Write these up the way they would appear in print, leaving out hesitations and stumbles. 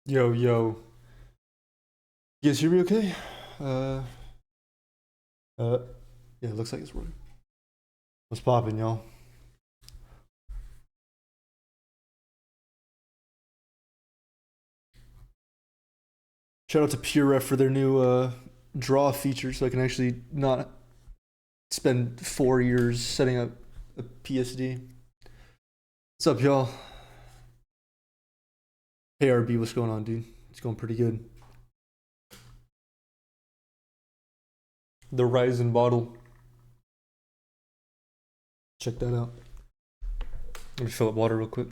Yo, yo. You guys hear me okay? Uh, uh, yeah, it looks like it's working. What's poppin', y'all? Shout out to PureRef for their new draw feature so I can actually not spend 4 years setting up a PSD. What's up, y'all? Hey, RB, what's going on, dude? It's going pretty good. The Ryzen bottle. Check that out. Let me fill up water real quick.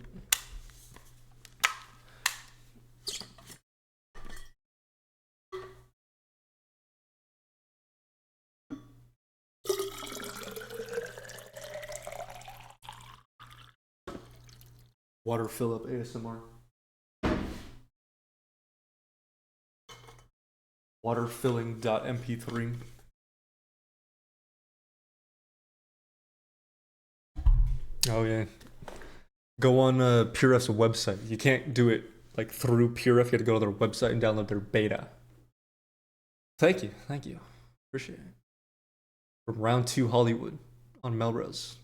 Water fill up ASMR. Water filling.mp3. Oh, yeah. Go on PureRef's website. You can't do it like through PureRef. You have to go to their website and download their beta. Thank you, thank you, appreciate it. From Round Two Hollywood on Melrose.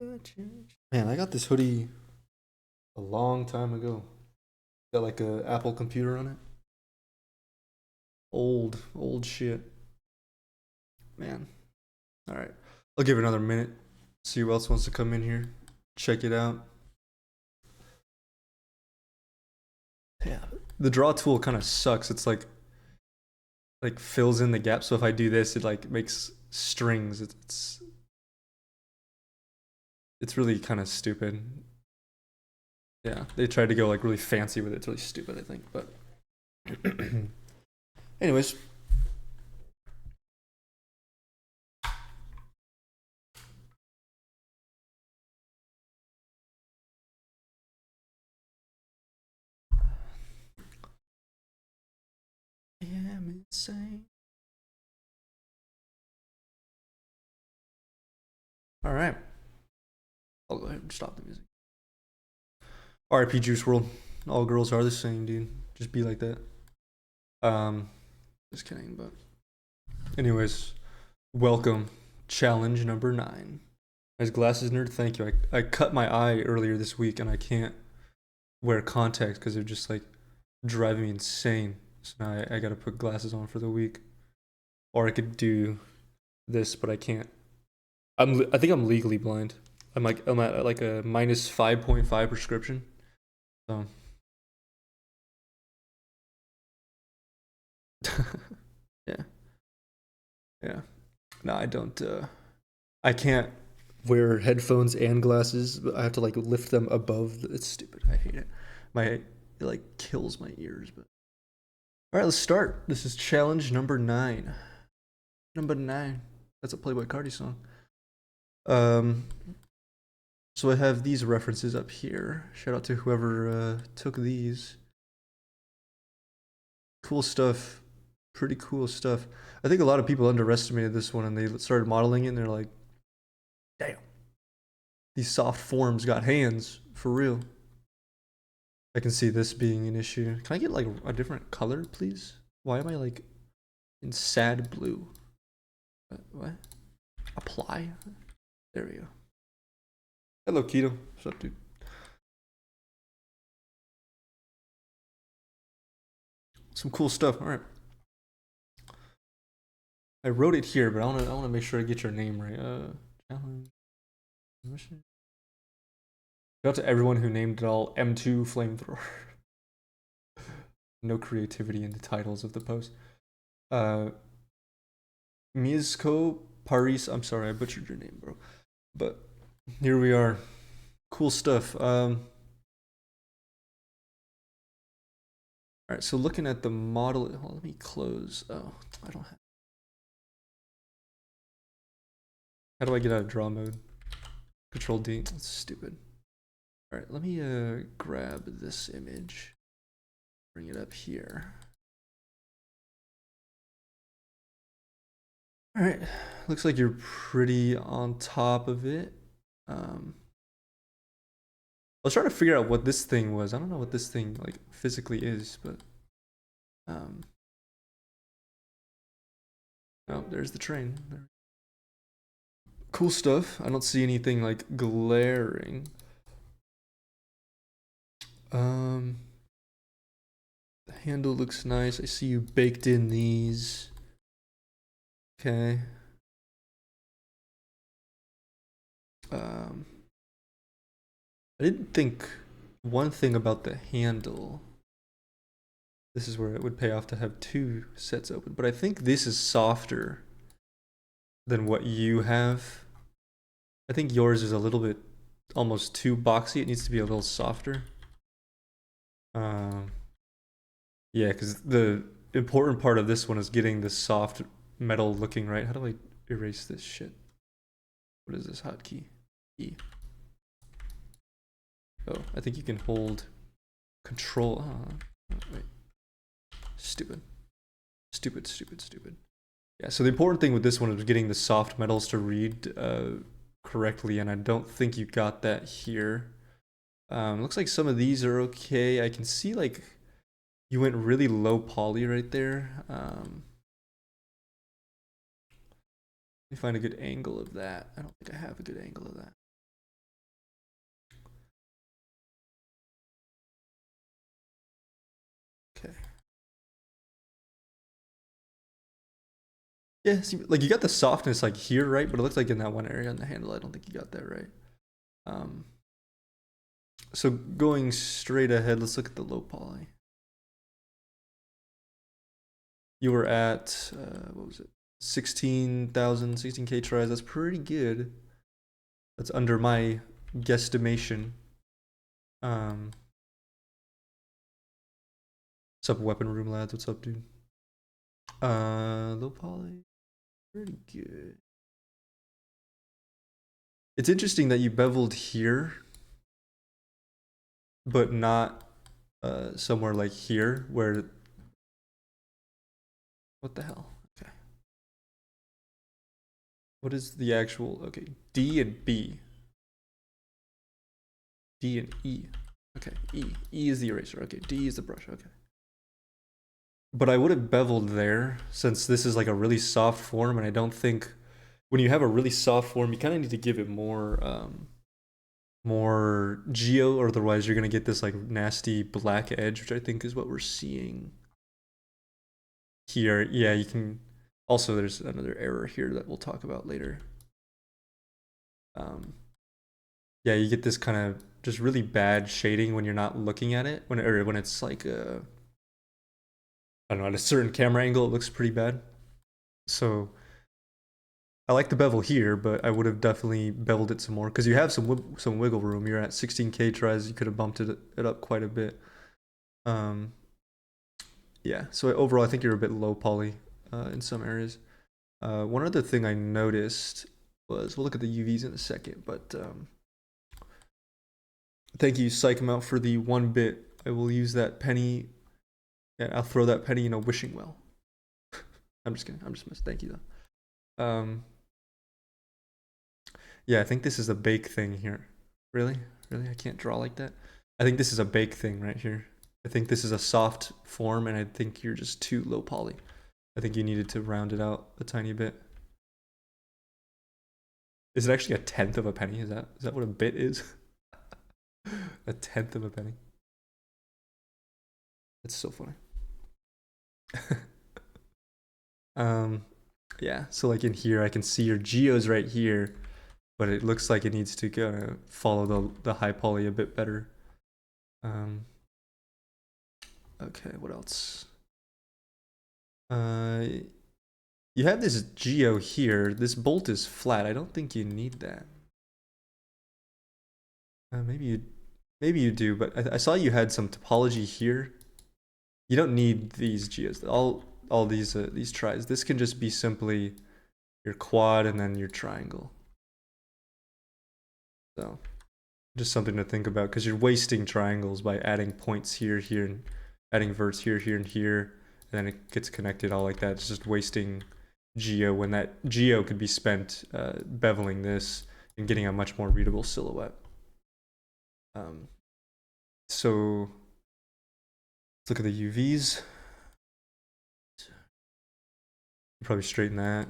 Man, I got this hoodie a long time ago. Got like a Apple computer on it. Old shit. Man. All right, I'll give it another minute. See who else wants to come in here. Check it out. Yeah, the draw tool kind of sucks. It's like fills in the gap. So if I do this, it like makes strings. It's really kind of stupid. Yeah, they tried to go like really fancy with it. It's really stupid, I think. But anyways, I am insane. All right, I'll go ahead and stop the music. RIP Juice World. All girls are the same, dude. Just be like that. Um, just kidding. But anyways, welcome. Challenge number 9. As glasses nerd, thank you. I cut my eye earlier this week and I can't wear contacts because they're just like driving me insane. So now I gotta put glasses on for the week. Or I could do this, but I can't. I think I'm legally blind. I'm at like a minus 5.5 prescription. So yeah, yeah. No, I don't. I can't wear headphones and glasses, but I have to like lift them above. It's stupid. I hate it. It like kills my ears. But all right, let's start. This is challenge number 9. Number 9. That's a Playboy Cardi song. Um, so I have these references up here. Shout out to whoever took these. Cool stuff. Pretty cool stuff. I think a lot of people underestimated this one and they started modeling it and they're like, damn, these soft forms got hands for real. I can see this being an issue. Can I get like a different color, please? Why am I like in sad blue? What? Apply? There we go. Hello, Keto. What's up, dude? Some cool stuff. All right. I wrote it here, but I wanna make sure I get your name right. Challenge. Mission. Shout out to everyone who named it all M2 flamethrower. No creativity in the titles of the post. Mizko Paris. I'm sorry, I butchered your name, bro. But here we are. Cool stuff. All right, so looking at the model, let me close. Oh, I don't have. How do I get out of draw mode? Control D. That's stupid. All right, let me grab this image, bring it up here. All right, looks like you're pretty on top of it. was trying to figure out what this thing was. I don't know what this thing like physically is, but oh, there's the train. Cool stuff. I don't see anything like glaring. The handle looks nice. I see you baked in these. Okay. I didn't think one thing about the handle. This is where it would pay off to have two sets open, but I think this is softer than what you have. I think yours is a little bit almost too boxy. It needs to be a little softer. Yeah, because the important part of this one is getting the soft metal looking right. How do I erase this shit? What is this hotkey? E. Oh, I think you can hold control. Oh, wait. Stupid. Stupid. Yeah, so the important thing with this one is getting the soft metals to read correctly, and I don't think you got that here. Looks like some of these are okay. I can see like you went really low poly right there. Let me find a good angle of that. I don't think I have a good angle of that. Okay. Yeah, see, like you got the softness like here, right? But it looks like in that one area on the handle, I don't think you got that right. So going straight ahead, let's look at the low poly. You were at, what was it? 16,000, 16K tries. That's pretty good. That's under my guesstimation. What's up, Weapon Room lads? What's up, dude? Low poly, pretty good. It's interesting that you beveled here, but not somewhere like here where. What the hell? Okay. What is the actual? Okay, D and B. D and E. Okay, E. E is the eraser. Okay, D is the brush. Okay. But I would have beveled there since this is like a really soft form, and I don't think when you have a really soft form, you kind of need to give it more geo, or otherwise you're gonna get this like nasty black edge, which I think is what we're seeing here. Yeah, you can. Also, there's another error here that we'll talk about later. Yeah, you get this kind of just really bad shading when you're not looking at it, when it's like I don't know, at a certain camera angle, it looks pretty bad. So I like the bevel here, but I would have definitely beveled it some more because you have some wiggle room. You're at 16K tries. You could have bumped it up quite a bit. Yeah. So overall, I think you're a bit low poly in some areas. One other thing I noticed was we'll look at the UVs in a second, but thank you, Psychmount, for the 1 bit. I will use that penny. Yeah, I'll throw that penny in a wishing well. I'm just kidding. I'm just messing. Thank you though. Yeah, I think this is a bake thing here. Really? Really? I can't draw like that? I think this is a bake thing right here. I think this is a soft form, and I think you're just too low poly. I think you needed to round it out a tiny bit. Is it actually a tenth of a penny? Is that what a bit is? A tenth of a penny. That's so funny. Yeah, so like in here, I can see your geos right here, but it looks like it needs to follow the high poly a bit better. Okay, what else? You have this geo here. This bolt is flat. I don't think you need that. Maybe you do, but I saw you had some topology here. You don't need these geos. All these tries. This can just be simply your quad and then your triangle. So just something to think about because you're wasting triangles by adding points here, and adding verts here, and here, and then it gets connected all like that. It's just wasting geo when that geo could be spent beveling this and getting a much more readable silhouette. So let's look at the UVs. Probably straighten that.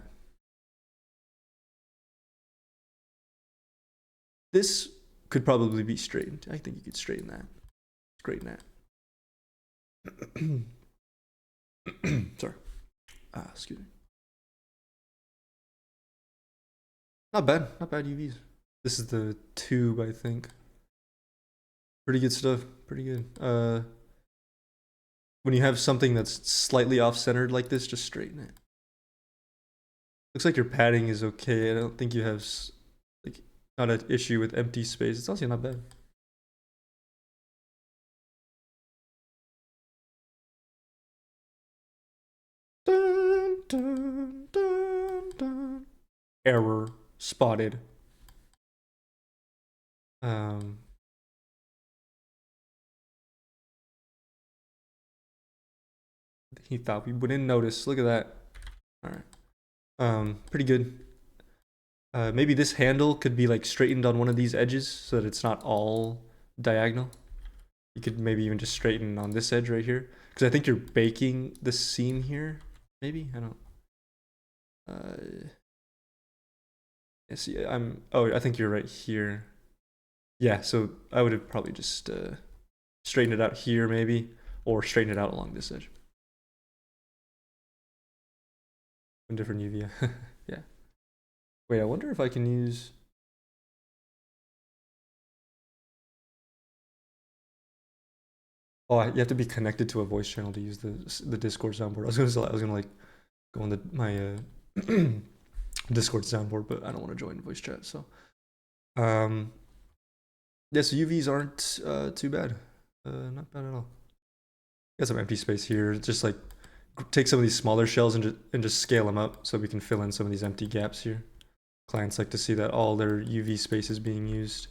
This could probably be straightened. I think you could straighten that. Straighten that. Sorry. Excuse me. Not bad. Not bad UVs. This is the tube, I think. Pretty good stuff. Pretty good. When you have something that's slightly off-centered like this, just straighten it. Looks like your padding is okay. I don't think you have like not an issue with empty space. It's also not bad. Dun, dun, dun, dun. Error spotted. He thought we wouldn't notice. Look at that. All right. Pretty good. Maybe this handle could be like straightened on one of these edges so that it's not all diagonal. You could maybe even just straighten on this edge right here, because I think you're baking the seam here. Maybe I don't. Yeah, see, Oh, I think you're right here. Yeah, so I would have probably just straightened it out here maybe, or straighten it out along this edge. One different UV. Yeah. Wait, I wonder if I can use. Oh, you have to be connected to a voice channel to use the Discord soundboard. I was gonna like go on my Discord soundboard, but I don't want to join voice chat. So, yeah, so UVs aren't too bad. Not bad at all. Got some empty space here. Just like take some of these smaller shells and just scale them up so we can fill in some of these empty gaps here. Clients like to see that all their UV space is being used.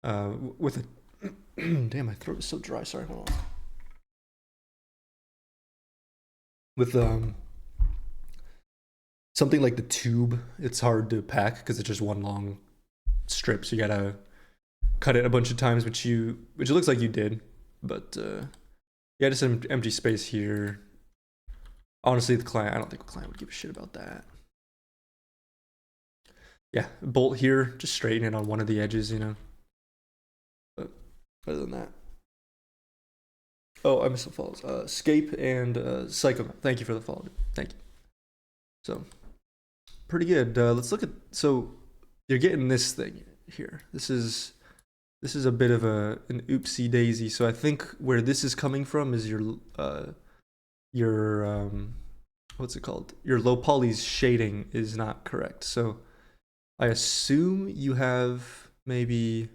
With a damn, my throat is so dry. Sorry, hold on. With something like the tube, it's hard to pack because it's just one long strip. So you gotta cut it a bunch of times, which it looks like you did. But yeah, just some empty space here. Honestly, I don't think the client would give a shit about that. Yeah, bolt here, just straighten it on one of the edges, you know. But other than that. Oh, I missed the follows. Scape and Psycho. Thank you for the follow. Thank you. So, pretty good. Let's look at. So, you're getting this thing here. This is a bit of an oopsie daisy. So I think where this is coming from is your what's it called? Your low poly's shading is not correct. So I assume you have maybe.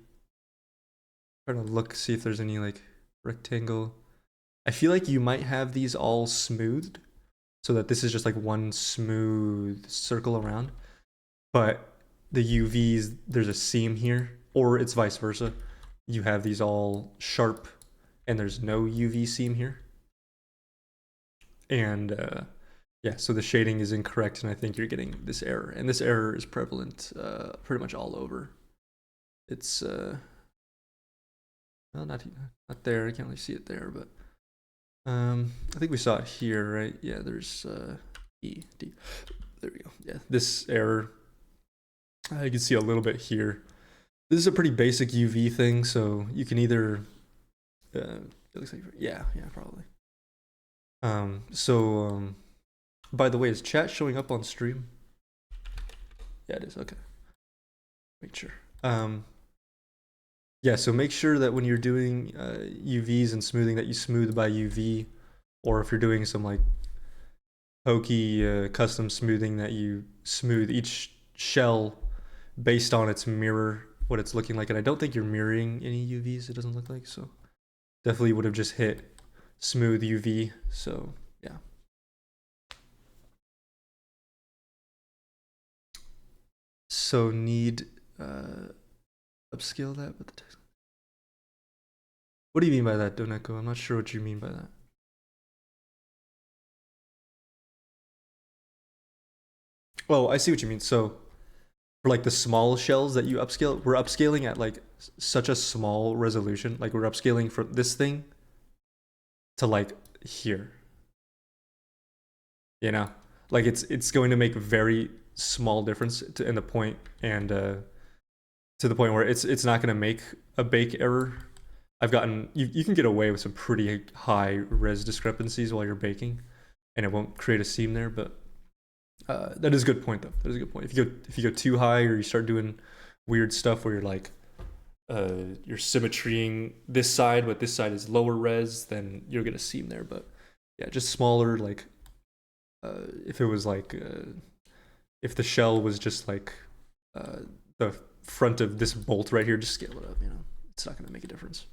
Trying to look, see if there's any like rectangle. I feel like you might have these all smoothed so that this is just like one smooth circle around. But the UVs, there's a seam here, or it's vice versa. You have these all sharp and there's no UV seam here. And yeah, so the shading is incorrect, and I think you're getting this error. And this error is prevalent pretty much all over. It's well, not there. I can't really see it there, but I think we saw it here, right? Yeah, there's E, D. There we go. Yeah, this error. You can see a little bit here. This is a pretty basic UV thing, so you can either. It looks like yeah, probably. By the way, is chat showing up on stream? Yeah, it is. Okay. Make sure. Yeah, so make sure that when you're doing UVs and smoothing that you smooth by UV, or if you're doing some like hokey custom smoothing that you smooth each shell based on its mirror, what it's looking like. And I don't think you're mirroring any UVs, it doesn't look like, so definitely would have just hit smooth UV, so yeah. So need upscale that, but the text. What do you mean by that, Doneko? I'm not sure what you mean by that. Oh, I see what you mean. So for like the small shells that you upscale, we're upscaling at like such a small resolution. Like we're upscaling from this thing to like here. You know, like it's going to make a very small difference in the point, and to the point where it's not going to make a bake error. I've gotten you can get away with some pretty high res discrepancies while you're baking, and it won't create a seam there. But that is a good point though. That is a good point. If you go too high, or you start doing weird stuff where you're like you're symmetrying this side, but this side is lower res, then you're gonna seam there. But yeah, just smaller. Like if it was like if the shell was just like the front of this bolt right here, just scale it up. You know, it's not gonna make a difference.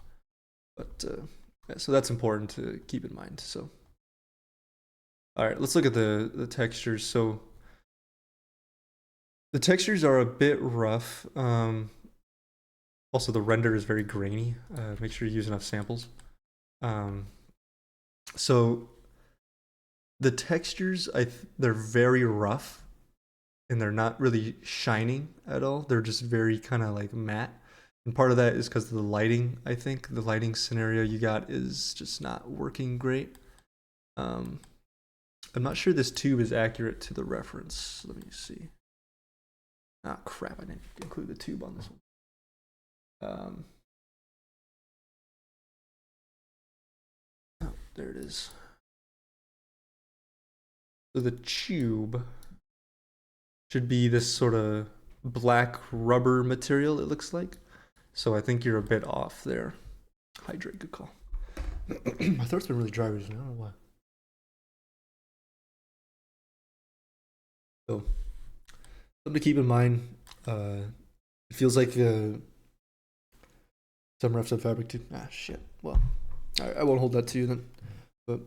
But yeah, so that's important to keep in mind. So all right, let's look at the textures. So the textures are a bit rough. Also, the render is very grainy. Make sure you use enough samples. So the textures, they're very rough, and they're not really shining at all. They're just very kind of like matte. And part of that is because of the lighting. I think the lighting scenario you got is just not working great. I'm not sure this tube is accurate to the reference. Let me see. Ah, crap, I didn't include the tube on this one. Oh, there it is. So the tube should be this sort of black rubber material, it looks like. So I think you're a bit off there. Hydrate, good call. My throat's been really dry recently, I don't know why. So something to keep in mind. It feels like some refs on fabric too. Ah, shit. Well, I won't hold that to you then. But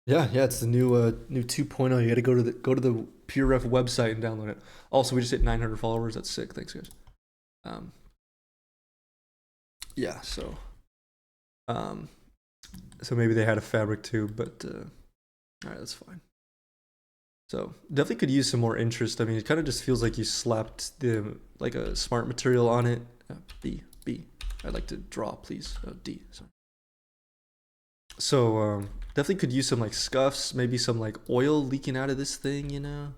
yeah, it's the new 2.0. You got to go to the Pure Ref website and download it. Also, we just hit 900 followers. That's sick. Thanks, guys. Yeah. So maybe they had a fabric too, but all right, that's fine. So definitely could use some more interest. I mean, it kind of just feels like you slapped like a smart material on it. B. I'd like to draw, please. D. Sorry. So definitely could use some like scuffs, maybe some like oil leaking out of this thing, you know.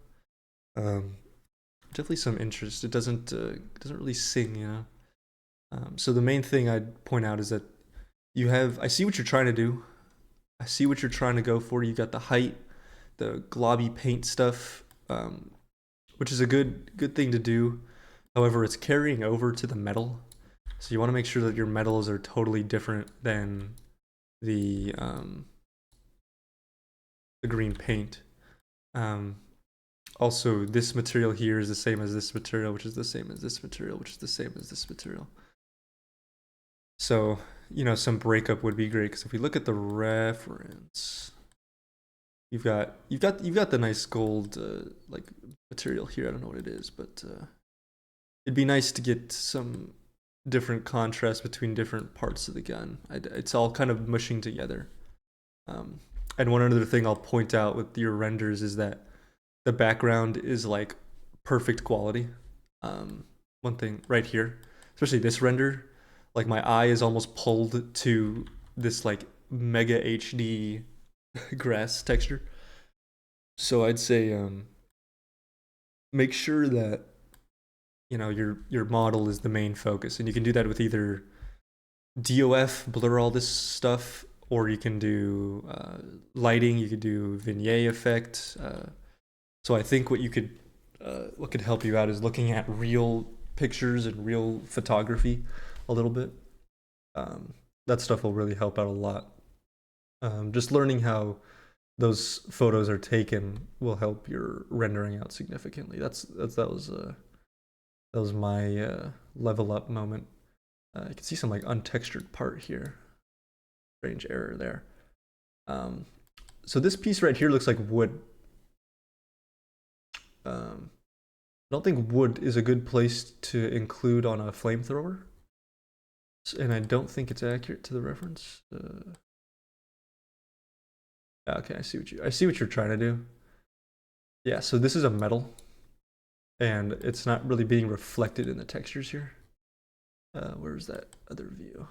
Definitely some interest. It doesn't really sing, you know. So the main thing I'd point out is that you have. I see what you're trying to do. I see what you're trying to go for. You got the height, the globby paint stuff, which is a good thing to do. However, it's carrying over to the metal, so you want to make sure that your metals are totally different than the green paint. Also, this material here is the same as this material, which is the same as this material, which is the same as this material. So, you know, some breakup would be great, because if we look at the reference, you've got the nice gold like material here. I don't know what it is, but it'd be nice to get some different contrast between different parts of the gun. It's all kind of mushing together. And one other thing I'll point out with your renders is that the background is like perfect quality. One thing right here, especially this render, like my eye is almost pulled to this like mega HD grass texture. So I'd say make sure that you know your model is the main focus, and you can do that with either DOF, blur all this stuff, or you can do lighting. You could do vignette effect. So I think what could help you out is looking at real pictures and real photography a little bit. That stuff will really help out a lot. Just learning how those photos are taken will help your rendering out significantly. That was my level up moment. You can see some like untextured part here. Strange error there. So this piece right here looks like wood. I don't think wood is a good place to include on a flamethrower, and I don't think it's accurate to the reference. Okay, I see what you're trying to do. Yeah, so this is a metal. and it's not really being reflected in the textures here. Where's that other view?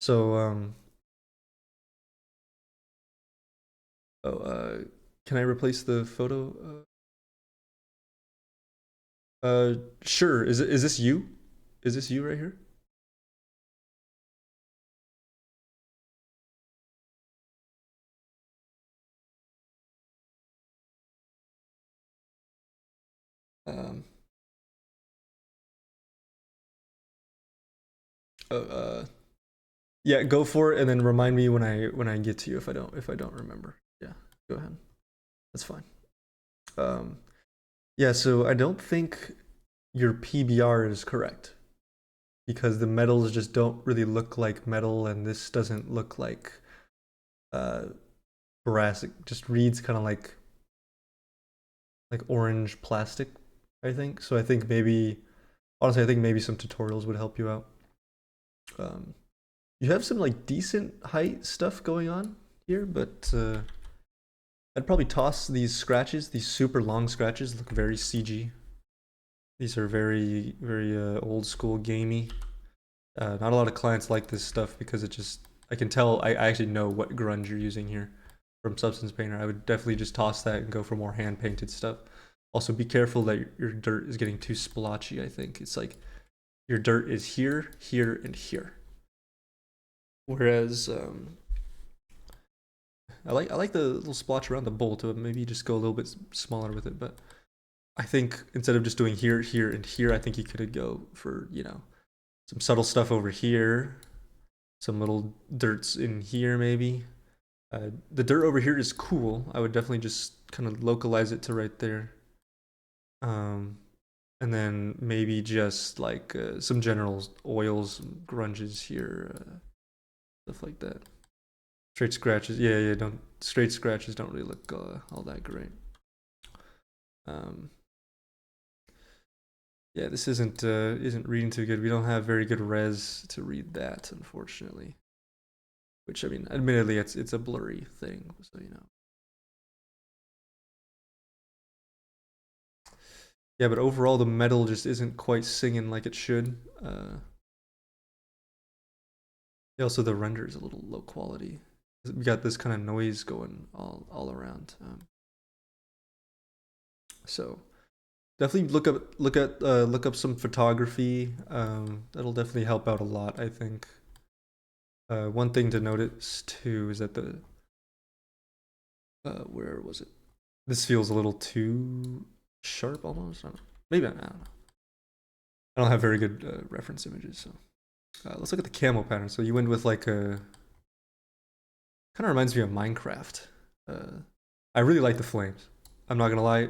So can I replace the photo? Sure. Is this you? Is this you right here? Um, oh, yeah, go for it, and then remind me when I get to you if I don't remember. Yeah, go ahead. That's fine. Yeah, so I don't think your PBR is correct because the metals just don't really look like metal, and this doesn't look like uh brass. It just reads kind of like orange plastic, I think. So I think maybe honestly, I think maybe some tutorials would help you out. Um, you have some like decent height stuff going on here, but I'd probably toss these scratches. These super long scratches look very CG. These are very old school gamey. Not a lot of clients like this stuff because it just I can tell I actually know what grunge you're using here from Substance Painter. I would definitely just toss that and go for more hand painted stuff. Also, be careful that your dirt is getting too splotchy. I think it's like your dirt is here, here, and here. Whereas I like the little splotch around the bowl to maybe just go a little bit smaller with it. But I think instead of just doing here, here, and here, I think you could go for some subtle stuff over here, some little dirts in here maybe. The dirt over here is cool. I would definitely just kind of localize it to right there. Um, and then maybe just like some general oils, some grunges here, stuff like that. Straight scratches, yeah. Don't straight scratches don't really look all that great. Um, yeah, this isn't reading too good. We don't have very good res to read that, unfortunately. Which I mean, admittedly, it's a blurry thing, so you know. Yeah, but overall the metal just isn't quite singing like it should. Yeah, also the render is a little low quality. We got this kind of noise going all around. So definitely look up some photography. That'll definitely help out a lot, I think. One thing to notice too is that the where was it? This feels a little too sharp almost. Maybe I don't know. I don't have very good reference images, so let's look at the camo pattern. So you went with like a kind of reminds me of Minecraft. I really like the flames. I'm not gonna lie,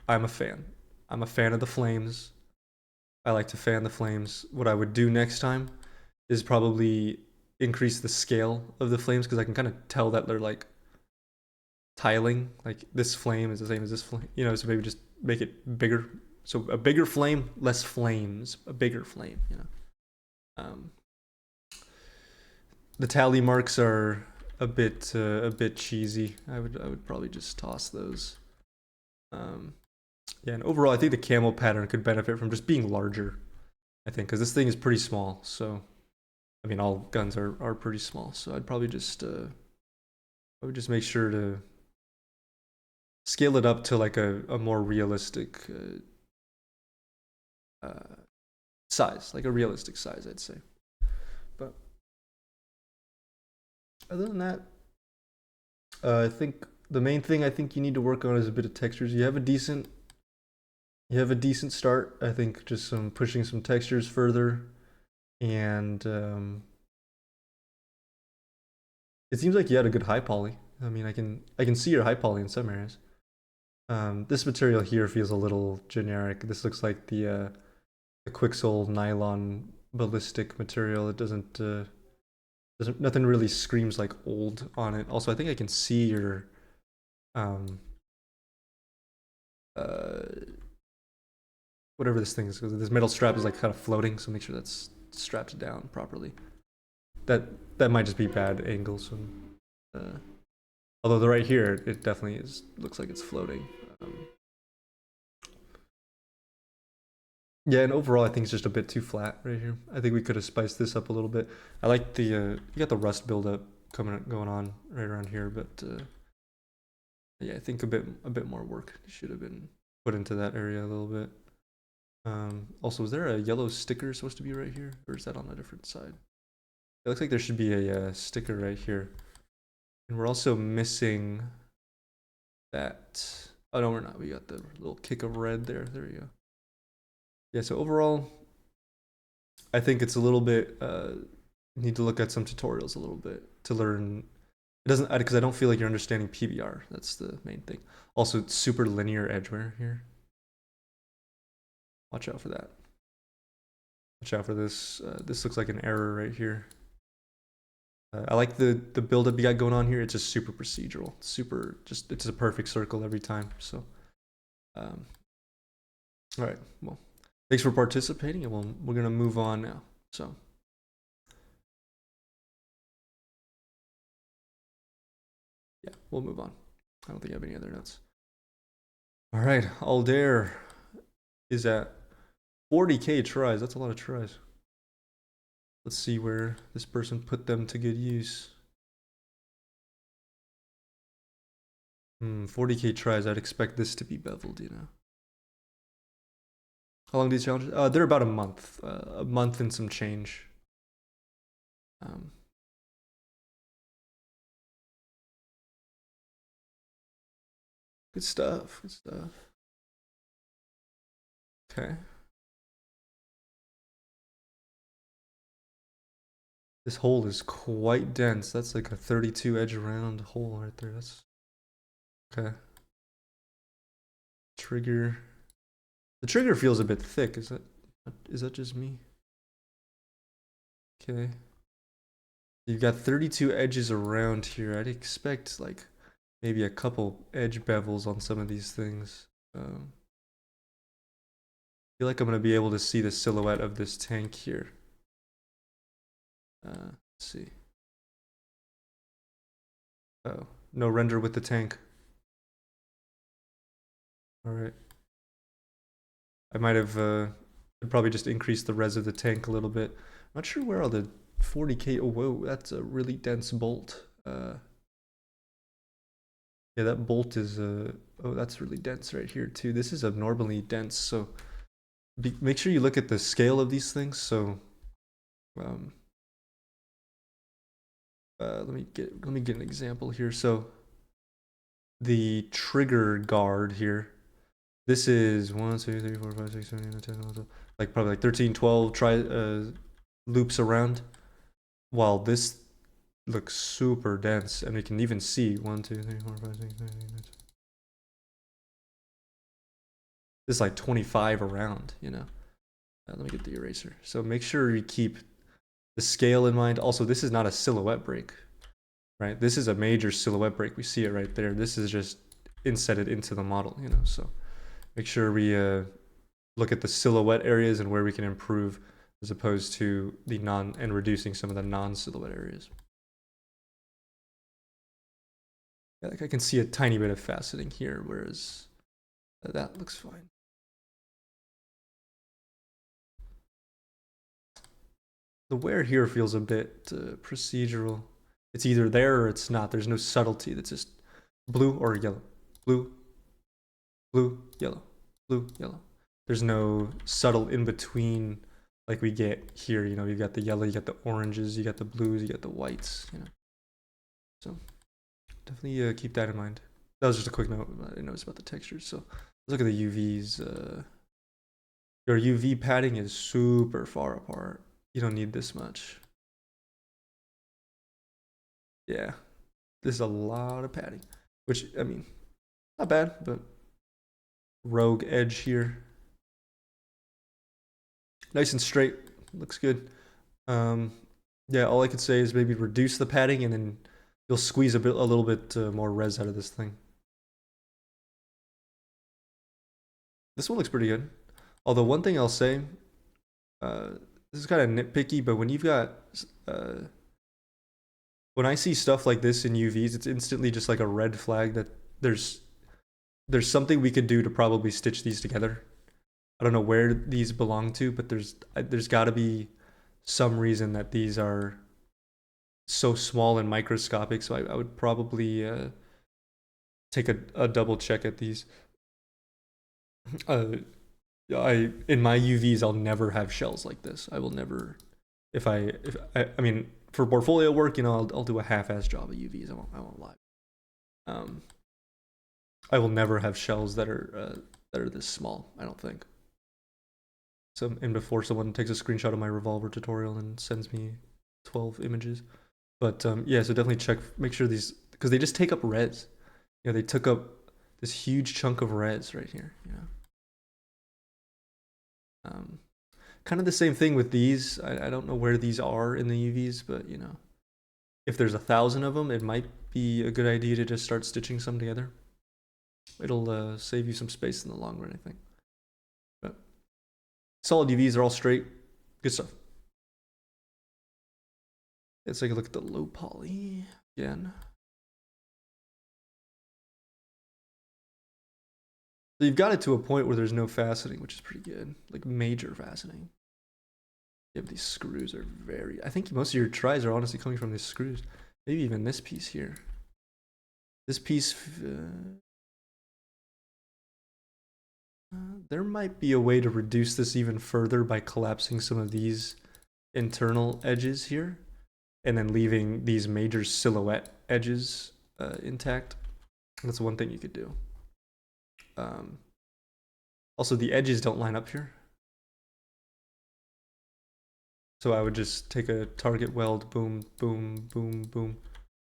I'm a fan. I'm a fan of the flames. I like to fan the flames. What I would do next time is probably increase the scale of the flames because I can kind of tell that they're like tiling. Like this flame is the same as this flame, so maybe just make it bigger. So a bigger flame, less flames. A bigger flame. Um, the tally marks are a bit cheesy. I would probably just toss those. Yeah, and overall, I think the camo pattern could benefit from just being larger. I think because this thing is pretty small. So, I mean, all guns are pretty small. So I'd probably just I would just make sure to scale it up to like a more realistic size, like a realistic size, I'd say. But other than that, I think the main thing I think you need to work on is a bit of textures. You have a decent start. I think just some pushing some textures further, and it seems like you had a good high poly. I mean, I can see your high poly in some areas. This material here feels a little generic. This looks like the Quixel nylon ballistic material. It doesn't nothing really screams like old on it. Also, I think I can see your um uh whatever this thing is, because this metal strap is like kind of floating, so make sure that's strapped down properly. That might just be bad angles from although the right here it definitely is looks like it's floating. Um, Yeah, and overall, I think it's just a bit too flat right here. I think we could have spiced this up a little bit. I like the you got the rust buildup going on right around here, but yeah, I think a bit more work should have been put into that area a little bit. Also, is there a yellow sticker supposed to be right here, or is that on a different side? It looks like there should be a sticker right here, and we're also missing that. Oh no, we're not. We got the little kick of red there. There we go. Yeah. So overall, I think it's a little bit. Need to look at some tutorials a little bit to learn. It doesn't because I don't feel like you're understanding PBR. That's the main thing. Also, it's super linear edgeware here. Watch out for that. Watch out for this. This looks like an error right here. I like the build-up you got going on here. It's just super procedural. Super, just it's a perfect circle every time. So, all right. Well, thanks for participating, and we're gonna move on now. So. Yeah, we'll move on. I don't think I have any other notes. All right, Aldair is at 40K tries. That's a lot of tries. Let's see where this person put them to good use. 40K tries. I'd expect this to be beveled, you know. How long do these challenges? They're about a month and some change. Good stuff. Good stuff. Okay. This hole is quite dense. That's like a 32 edge round hole right there. That's okay. Trigger. The trigger feels a bit thick. Is that just me? Okay. You've got 32 edges around here. I'd expect like maybe a couple edge bevels on some of these things. Feel like I'm gonna be able to see the silhouette of this tank here. Let's see. Oh, no render with the tank. All right. I might have probably just increased the res of the tank a little bit. I'm not sure where all the 40K. Oh, whoa, that's a really dense bolt. Yeah, that bolt is oh, that's really dense right here too. This is abnormally dense, so make sure you look at the scale of these things. So, um, let me get an example here. So, the trigger guard here. This is 1, 2, 3, 4, 5, 6, 7, 8, 9, 10, 11, 12, like probably like 13, 12 loops around, while this looks super dense, and we can even see 1, 2, 3, 4, 5, 6, 7, 8, 9, 10. This is like 25 around, you know. Let me get the eraser. So make sure you keep the scale in mind. Also, this is not a silhouette break, right? This is a major silhouette break. We see it right there. This is just insetted into the model, you know. So make sure we look at the silhouette areas and where we can improve, as opposed to the and reducing some of the non-silhouette areas. Yeah, like I can see a tiny bit of faceting here, whereas that looks fine. The wear here feels a bit procedural. It's either there or it's not. There's no subtlety. That's just blue or yellow. Blue, blue, yellow, blue, yellow. There's no subtle in between like we get here. You know, you got the yellow, you got the oranges, you got the blues, you got the whites, you know. So definitely keep that in mind. That was just a quick note I didn't notice about the textures. So let's look at the UVs. Your UV padding is super far apart. You don't need this much. Yeah, this is a lot of padding, which, I mean, not bad, but rogue edge here. Nice and straight, looks good. Yeah, all I could say is maybe reduce the padding and then you'll squeeze a little bit more res out of this thing. This one looks pretty good. Although one thing I'll say, this is kind of nitpicky, but when you've got, when I see stuff like this in UVs, it's instantly just like a red flag that there's something we could do to probably stitch these together. I don't know where these belong to, but there's got to be some reason that these are so small and microscopic. So I would probably take a double check at these. Uh, I in my UVs I'll never have shells like this. I will never. I mean for portfolio work, I'll do a half-ass job of UVs. I won't lie. Um, I will never have shells that are this small. I don't think. So and before someone takes a screenshot of my revolver tutorial and sends me 12 images. But yeah, so definitely check, make sure these, because they just take up res. They took up this huge chunk of res right here. Um, Kind of the same thing with these. I don't know where these are in the UVs, but if there's 1,000 of them, it might be a good idea to just start stitching some together. It'll save you some space in the long run, I think. But solid UVs are all straight. Good stuff. Let's take a look at the low poly again. So you've got it to a point where there's no faceting, which is pretty good. Like major faceting. Yeah, these screws are very... I think most of your tries are honestly coming from these screws. Maybe even this piece here. This piece... there might be a way to reduce this even further by collapsing some of these internal edges here. And then leaving these major silhouette edges intact. That's one thing you could do. Also, the edges don't line up here. So I would just take a target weld, boom, boom, boom, boom,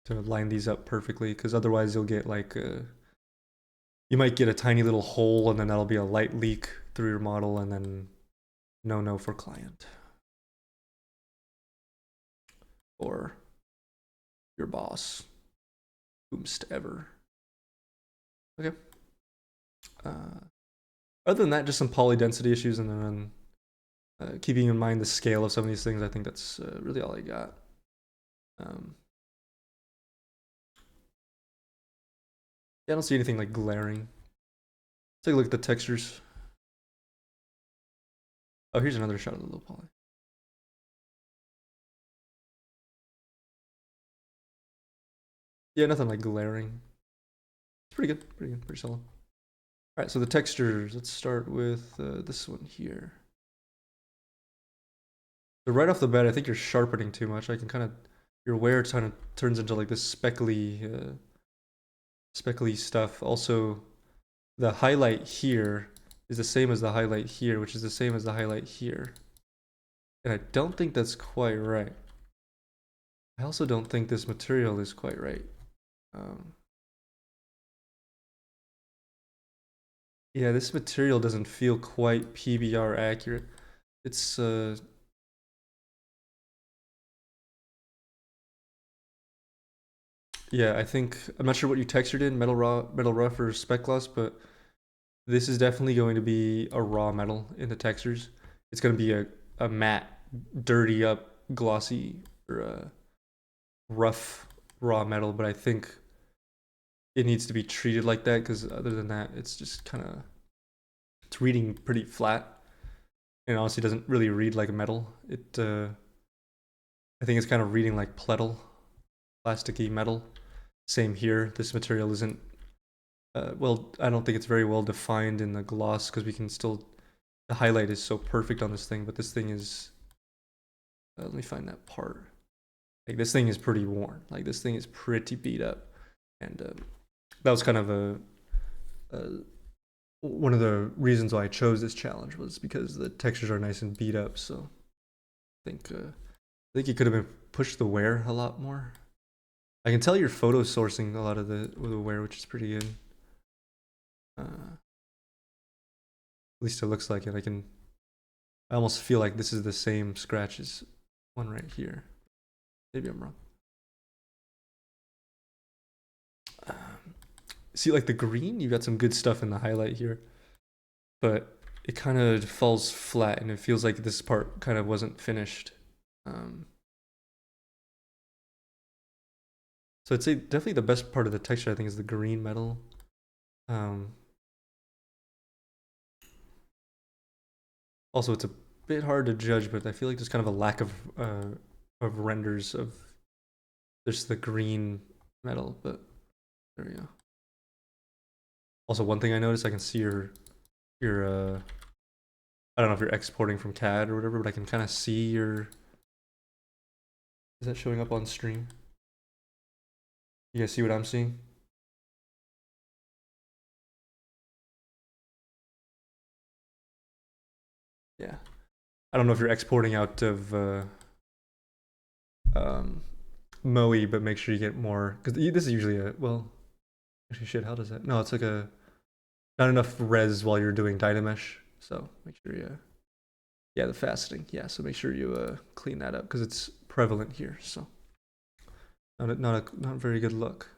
to line these up perfectly, because otherwise you'll get like you might get a tiny little hole, and then that'll be a light leak through your model, and then no for client. Or your boss. Boomst ever. Okay. Other than that, just some poly density issues, and then keeping in mind the scale of some of these things. I think that's really all I got. Yeah, I don't see anything like glaring. Take a look at the textures. Oh, here's another shot of the low poly. Yeah, nothing like glaring. It's pretty good, pretty solid. All right, so the textures. Let's start with this one here. So right off the bat, I think you're sharpening too much. I can kind of, your wear kind of turns into like this speckly stuff. Also, the highlight here is the same as the highlight here, which is the same as the highlight here. And I don't think that's quite right. I also don't think this material is quite right. Yeah, this material doesn't feel quite PBR accurate. It's yeah, I think I'm not sure what you textured in, metal rough or spec gloss, but this is definitely going to be a raw metal in the textures. It's going to be a matte, dirty up, glossy or rough raw metal, but I think it needs to be treated like that, because other than that, it's just kind of, it's reading pretty flat, and honestly doesn't really read like metal. I think it's kind of reading like pletal, plasticky metal. Same here. This material isn't well, I don't think it's very well defined in the gloss, because we can still, the highlight is so perfect on this thing, but this thing is, let me find that part. Like this thing is pretty worn. Like this thing is pretty beat up, and that was kind of one of the reasons why I chose this challenge, was because the textures are nice and beat up. So I think you could have been pushed the wear a lot more. I can tell you're photo sourcing a lot of the wear, which is pretty good. At least it looks like it. I almost feel like this is the same scratch as one right here. Maybe I'm wrong. See, like the green, you got some good stuff in the highlight here, but it kind of falls flat, and it feels like this part kind of wasn't finished. So I'd say definitely the best part of the texture, I think, is the green metal. Also, it's a bit hard to judge, but I feel like there's kind of a lack of renders of just the green metal. But there we go. Also, one thing I noticed, I can see your I don't know if you're exporting from CAD or whatever, but I can kind of see your. Is that showing up on stream? You guys see what I'm seeing? Yeah. I don't know if you're exporting out of um, Moe, but make sure you get more because this is usually a well. Actually, shit. How does that? No, it's like a not enough res while you're doing Dynamesh. So make sure you. Yeah, the faceting. Yeah, so make sure you clean that up because it's prevalent here. So not a very good look.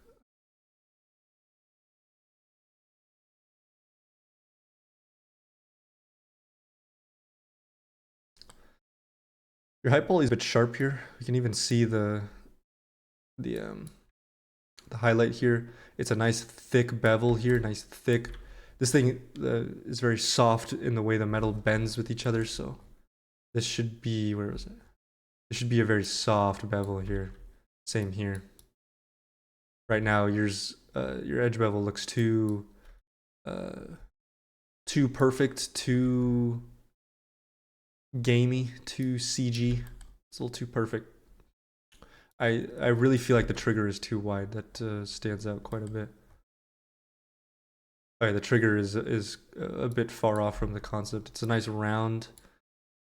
Your high poly is a bit sharp here. You can even see the um the highlight here. It's a nice thick bevel here, nice thick. This thing is very soft in the way the metal bends with each other. So this should be where was it? This should be a very soft bevel here. Same here. Right now, your edge bevel looks too perfect, too gamey, too CG. It's a little too perfect. I really feel like the trigger is too wide. That stands out quite a bit. Oh yeah, the trigger is a bit far off from the concept. It's a nice round.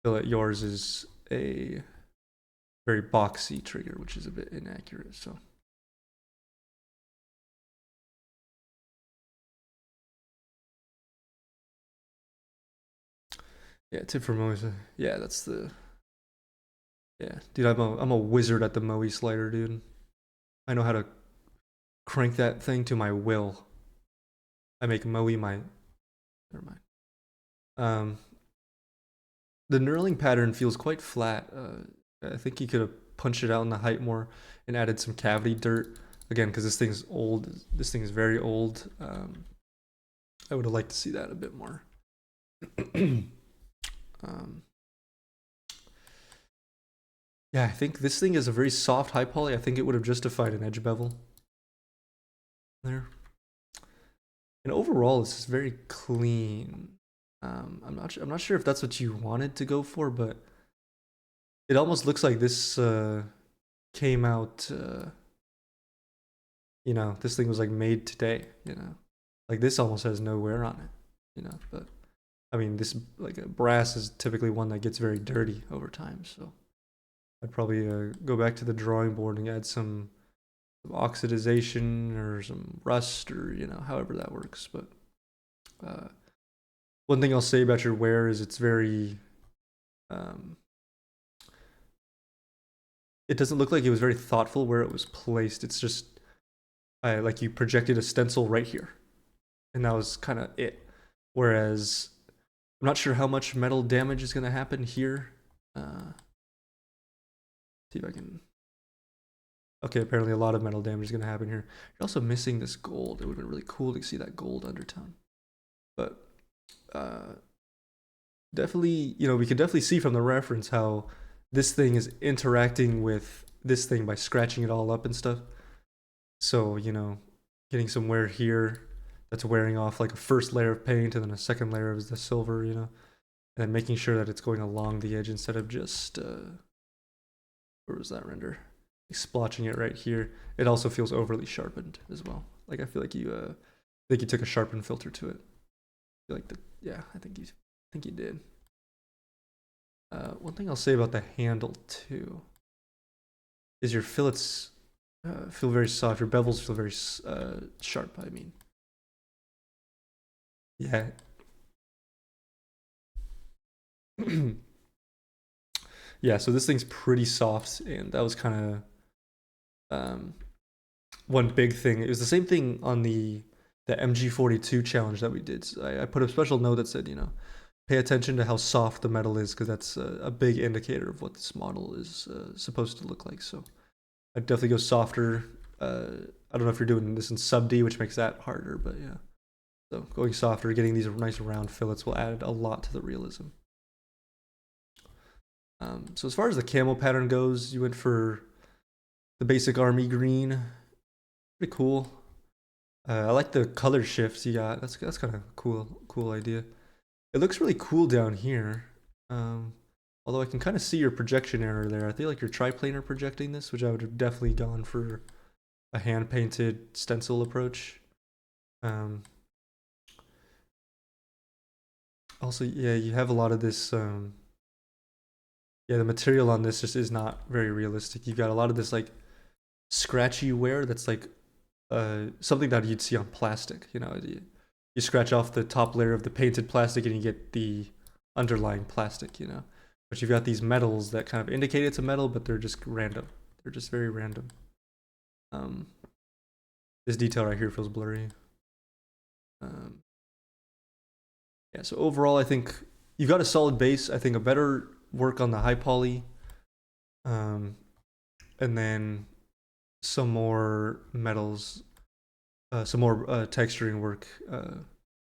I feel like yours is a very boxy trigger, which is a bit inaccurate. So yeah, tip for Moe. Yeah, that's the yeah, dude. I'm a wizard at the Moe slider, dude. I know how to crank that thing to my will. I make Moe my. Never mind. Um, the knurling pattern feels quite flat. I think he could have punched it out in the height more and added some cavity dirt again because this thing's old. This thing is very old. I would have liked to see that a bit more. um, yeah, I think this thing is a very soft high poly. I think it would have justified an edge bevel there. And overall, this is very clean. I'm not sure if that's what you wanted to go for, but it almost looks like this came out. This thing was like made today. Like this almost has no wear on it. But I mean, this like brass is typically one that gets very dirty over time. So I'd probably go back to the drawing board and add some oxidization or some rust or however that works. But uh, one thing I'll say about your wear is it's very um, it doesn't look like it was very thoughtful where it was placed. It's just like you projected a stencil right here, and that was kind of it. Whereas I'm not sure how much metal damage is going to happen here. See if I can. Okay, apparently a lot of metal damage is going to happen here. You're also missing this gold. It would have been really cool to see that gold undertone. But definitely, we could definitely see from the reference how this thing is interacting with this thing by scratching it all up and stuff. So, getting some wear here that's wearing off like a first layer of paint and then a second layer of the silver, and then making sure that it's going along the edge instead of just, where was that render? Splotching it right here. It also feels overly sharpened as well. Like I feel like you took a sharpen filter to it. I feel like I think you did. One thing I'll say about the handle too is your fillets feel very soft. Your bevels feel very sharp. I mean, yeah. Yeah, so this thing's pretty soft, and that was kind of one big thing. It was the same thing on the MG42 challenge that we did. So I put a special note that said, pay attention to how soft the metal is because that's a big indicator of what this model is supposed to look like. So I'd definitely go softer. I don't know if you're doing this in sub D, which makes that harder, but yeah. So going softer, getting these nice round fillets will add a lot to the realism. So as far as the camo pattern goes, you went for the basic army green. Pretty cool. I like the color shifts you got. That's kind of cool idea. It looks really cool down here. Although I can kind of see your projection error there. I feel like you're triplanar projecting this, which I would have definitely gone for a hand painted stencil approach. Also, yeah, you have a lot of this. Yeah, the material on this just is not very realistic. You've got a lot of this like scratchy wear that's like something that you'd see on plastic. You know, you scratch off the top layer of the painted plastic and you get the underlying plastic. You know, but you've got these metals that kind of indicate it's a metal, but they're just random. They're just very random. This detail right here feels blurry. Yeah, so overall, I think you've got a solid base. I think a better work on the high poly, and then some more metals, some more texturing work.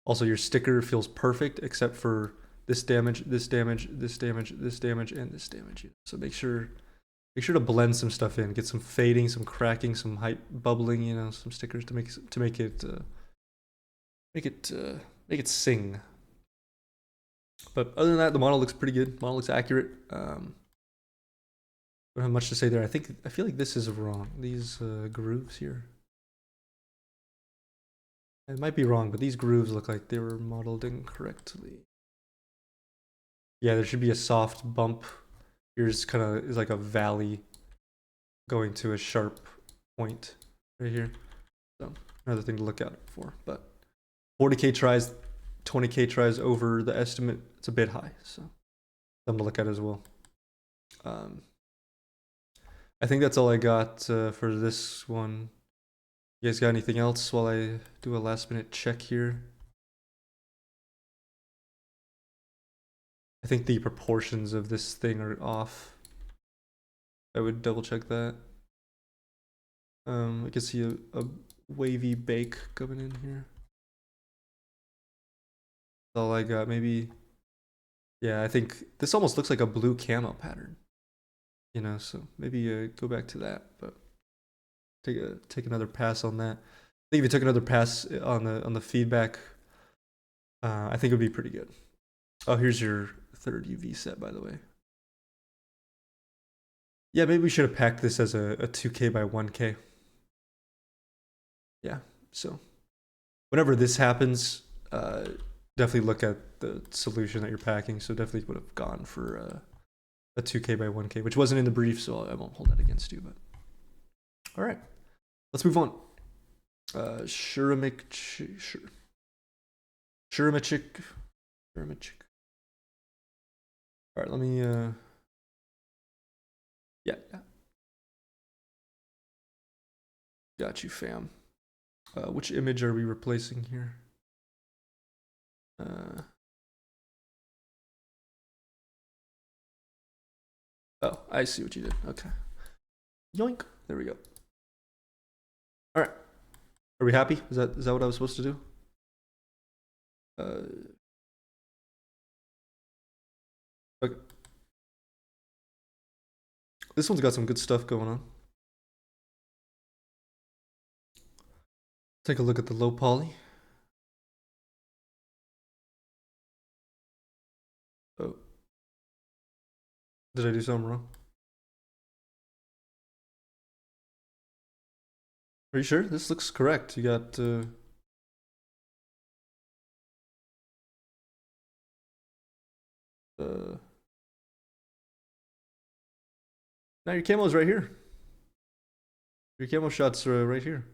Also, your sticker feels perfect except for this damage, this damage, this damage, this damage, and this damage. So make sure to blend some stuff in, get some fading, some cracking, some height bubbling. You know, some stickers to make it sing. But other than that, the model looks pretty good. Model looks accurate. Don't have much to say there. I feel like this is wrong. These grooves here. It might be wrong, but these grooves look like they were modeled incorrectly. Yeah, there should be a soft bump. Here's kind of is like a valley going to a sharp point right here. So another thing to look out for. But 40K tries, 20K tries over the estimate. It's a bit high, so something to look at as well. I think that's all I got for this one. You guys got anything else while I do a last minute check here? I think the proportions of this thing are off. I would double check that. I can see a wavy bake coming in here. That's all I got. Maybe, yeah, I think this almost looks like a blue camo pattern. You know, so maybe go back to that, but take another pass on that. I think if you took another pass on the feedback, I think it would be pretty good. Oh, here's your third UV set, by the way. Yeah, maybe we should have packed this as a 2K by 1K. Yeah, so whenever this happens, definitely look at the solution that you're packing. So definitely would have gone for a 2K by 1K, which wasn't in the brief, so I won't hold that against you. But all right, let's move on. Shuramichik. All right, let me. Yeah. Got you, fam. Which image are we replacing here? Oh, I see what you did. Okay. Yoink. There we go. All right. Are we happy? Is that what I was supposed to do? Okay. This one's got some good stuff going on. Take a look at the low poly. Oh. Did I do something wrong? Are you sure? This looks correct. You got now your camo's right here. Your camo shots are right here.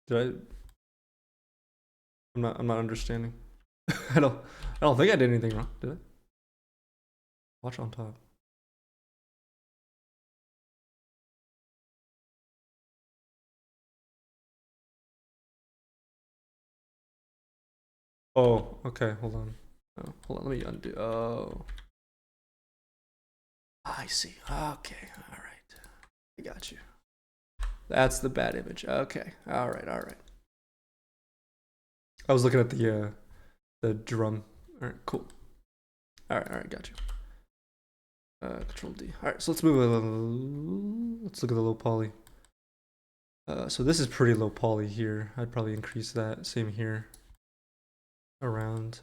Did I'm not understanding. I don't think I did anything wrong, did I? Watch on top. Oh, okay, hold on. Oh, hold on, let me undo. Oh. I see. Okay, all right. I got you. That's the bad image. Okay, all right. I was looking at the drum. All right, cool. All right, got you. Control D. All right, so let's move. Let's look at the low poly. So this is pretty low poly here. I'd probably increase that. Same here. Around.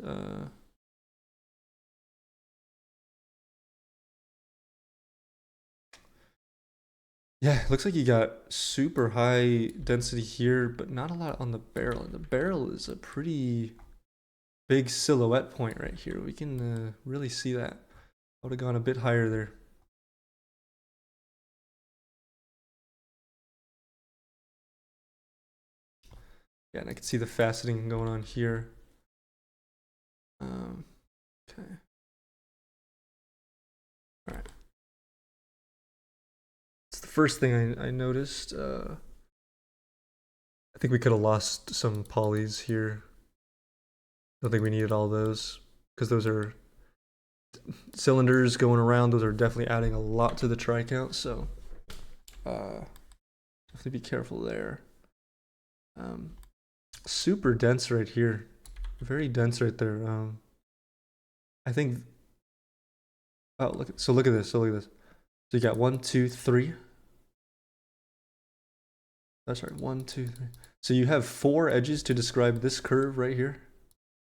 Yeah, looks like you got super high density here, but not a lot on the barrel. And the barrel is a pretty big silhouette point right here. We can really see that. I would have gone a bit higher there. Yeah, and I can see the faceting going on here. Okay. All right. It's the first thing I noticed. I think we could have lost some polys here. I don't think we needed all those because those are cylinders going around. Those are definitely adding a lot to the try count. So definitely be careful there. Super dense right here. Very dense right there. I think. Oh, look at this. So look at this. So you got 1, 2, 3. That's right. 1, 2, 3. So you have 4 edges to describe this curve right here.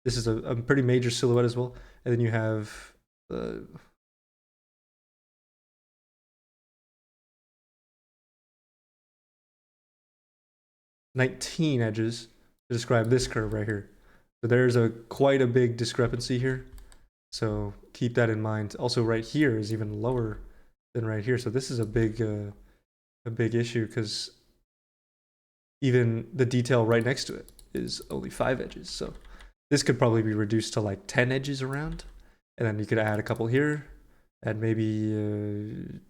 This is a pretty major silhouette as well. And then you have the 19 edges to describe this curve right here. So there's quite a big discrepancy here. So keep that in mind. Also, right here is even lower than right here. So this is a big issue because even the detail right next to it is only 5 edges. So this could probably be reduced to like 10 edges around, and then you could add a couple here, and maybe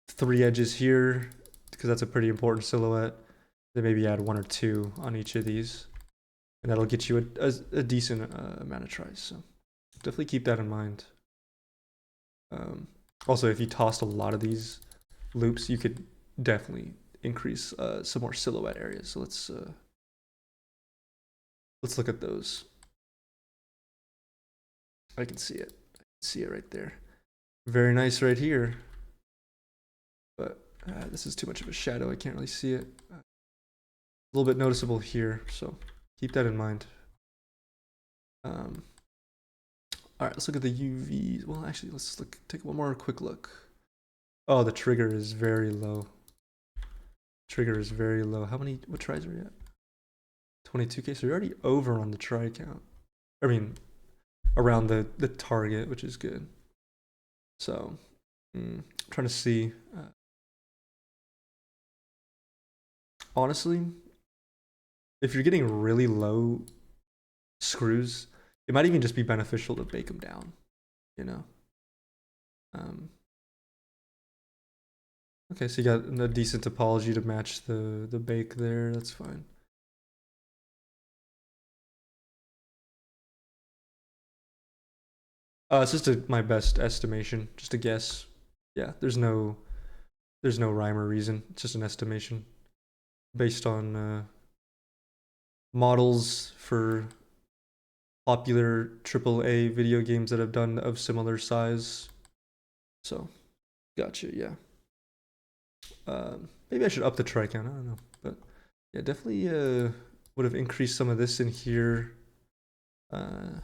3 edges here because that's a pretty important silhouette. Then maybe add 1 or 2 on each of these, and that'll get you a decent amount of tries. So definitely keep that in mind. Also, if you tossed a lot of these loops, you could definitely increase some more silhouette areas. So let's look at those. I can see it. I can see it right there. Very nice right here. But this is too much of a shadow. I can't really see it. A little bit noticeable here, so keep that in mind. All right, let's look at the UVs. Well, actually, let's take one more quick look. Oh, the trigger is very low. Trigger is very low. What tries are we at? 22K, so you're already over on the try count. I mean, around the target, which is good. So, I'm trying to see. Honestly, if you're getting really low screws, it might even just be beneficial to bake them down, you know? Okay, so you got a decent topology to match the bake there. That's fine. It's just my best estimation, just a guess. Yeah, there's no rhyme or reason. It's just an estimation based on models for popular AAA video games that have done of similar size. So, gotcha. Yeah. Maybe I should up the try count. I don't know, but yeah, definitely would have increased some of this in here. I'm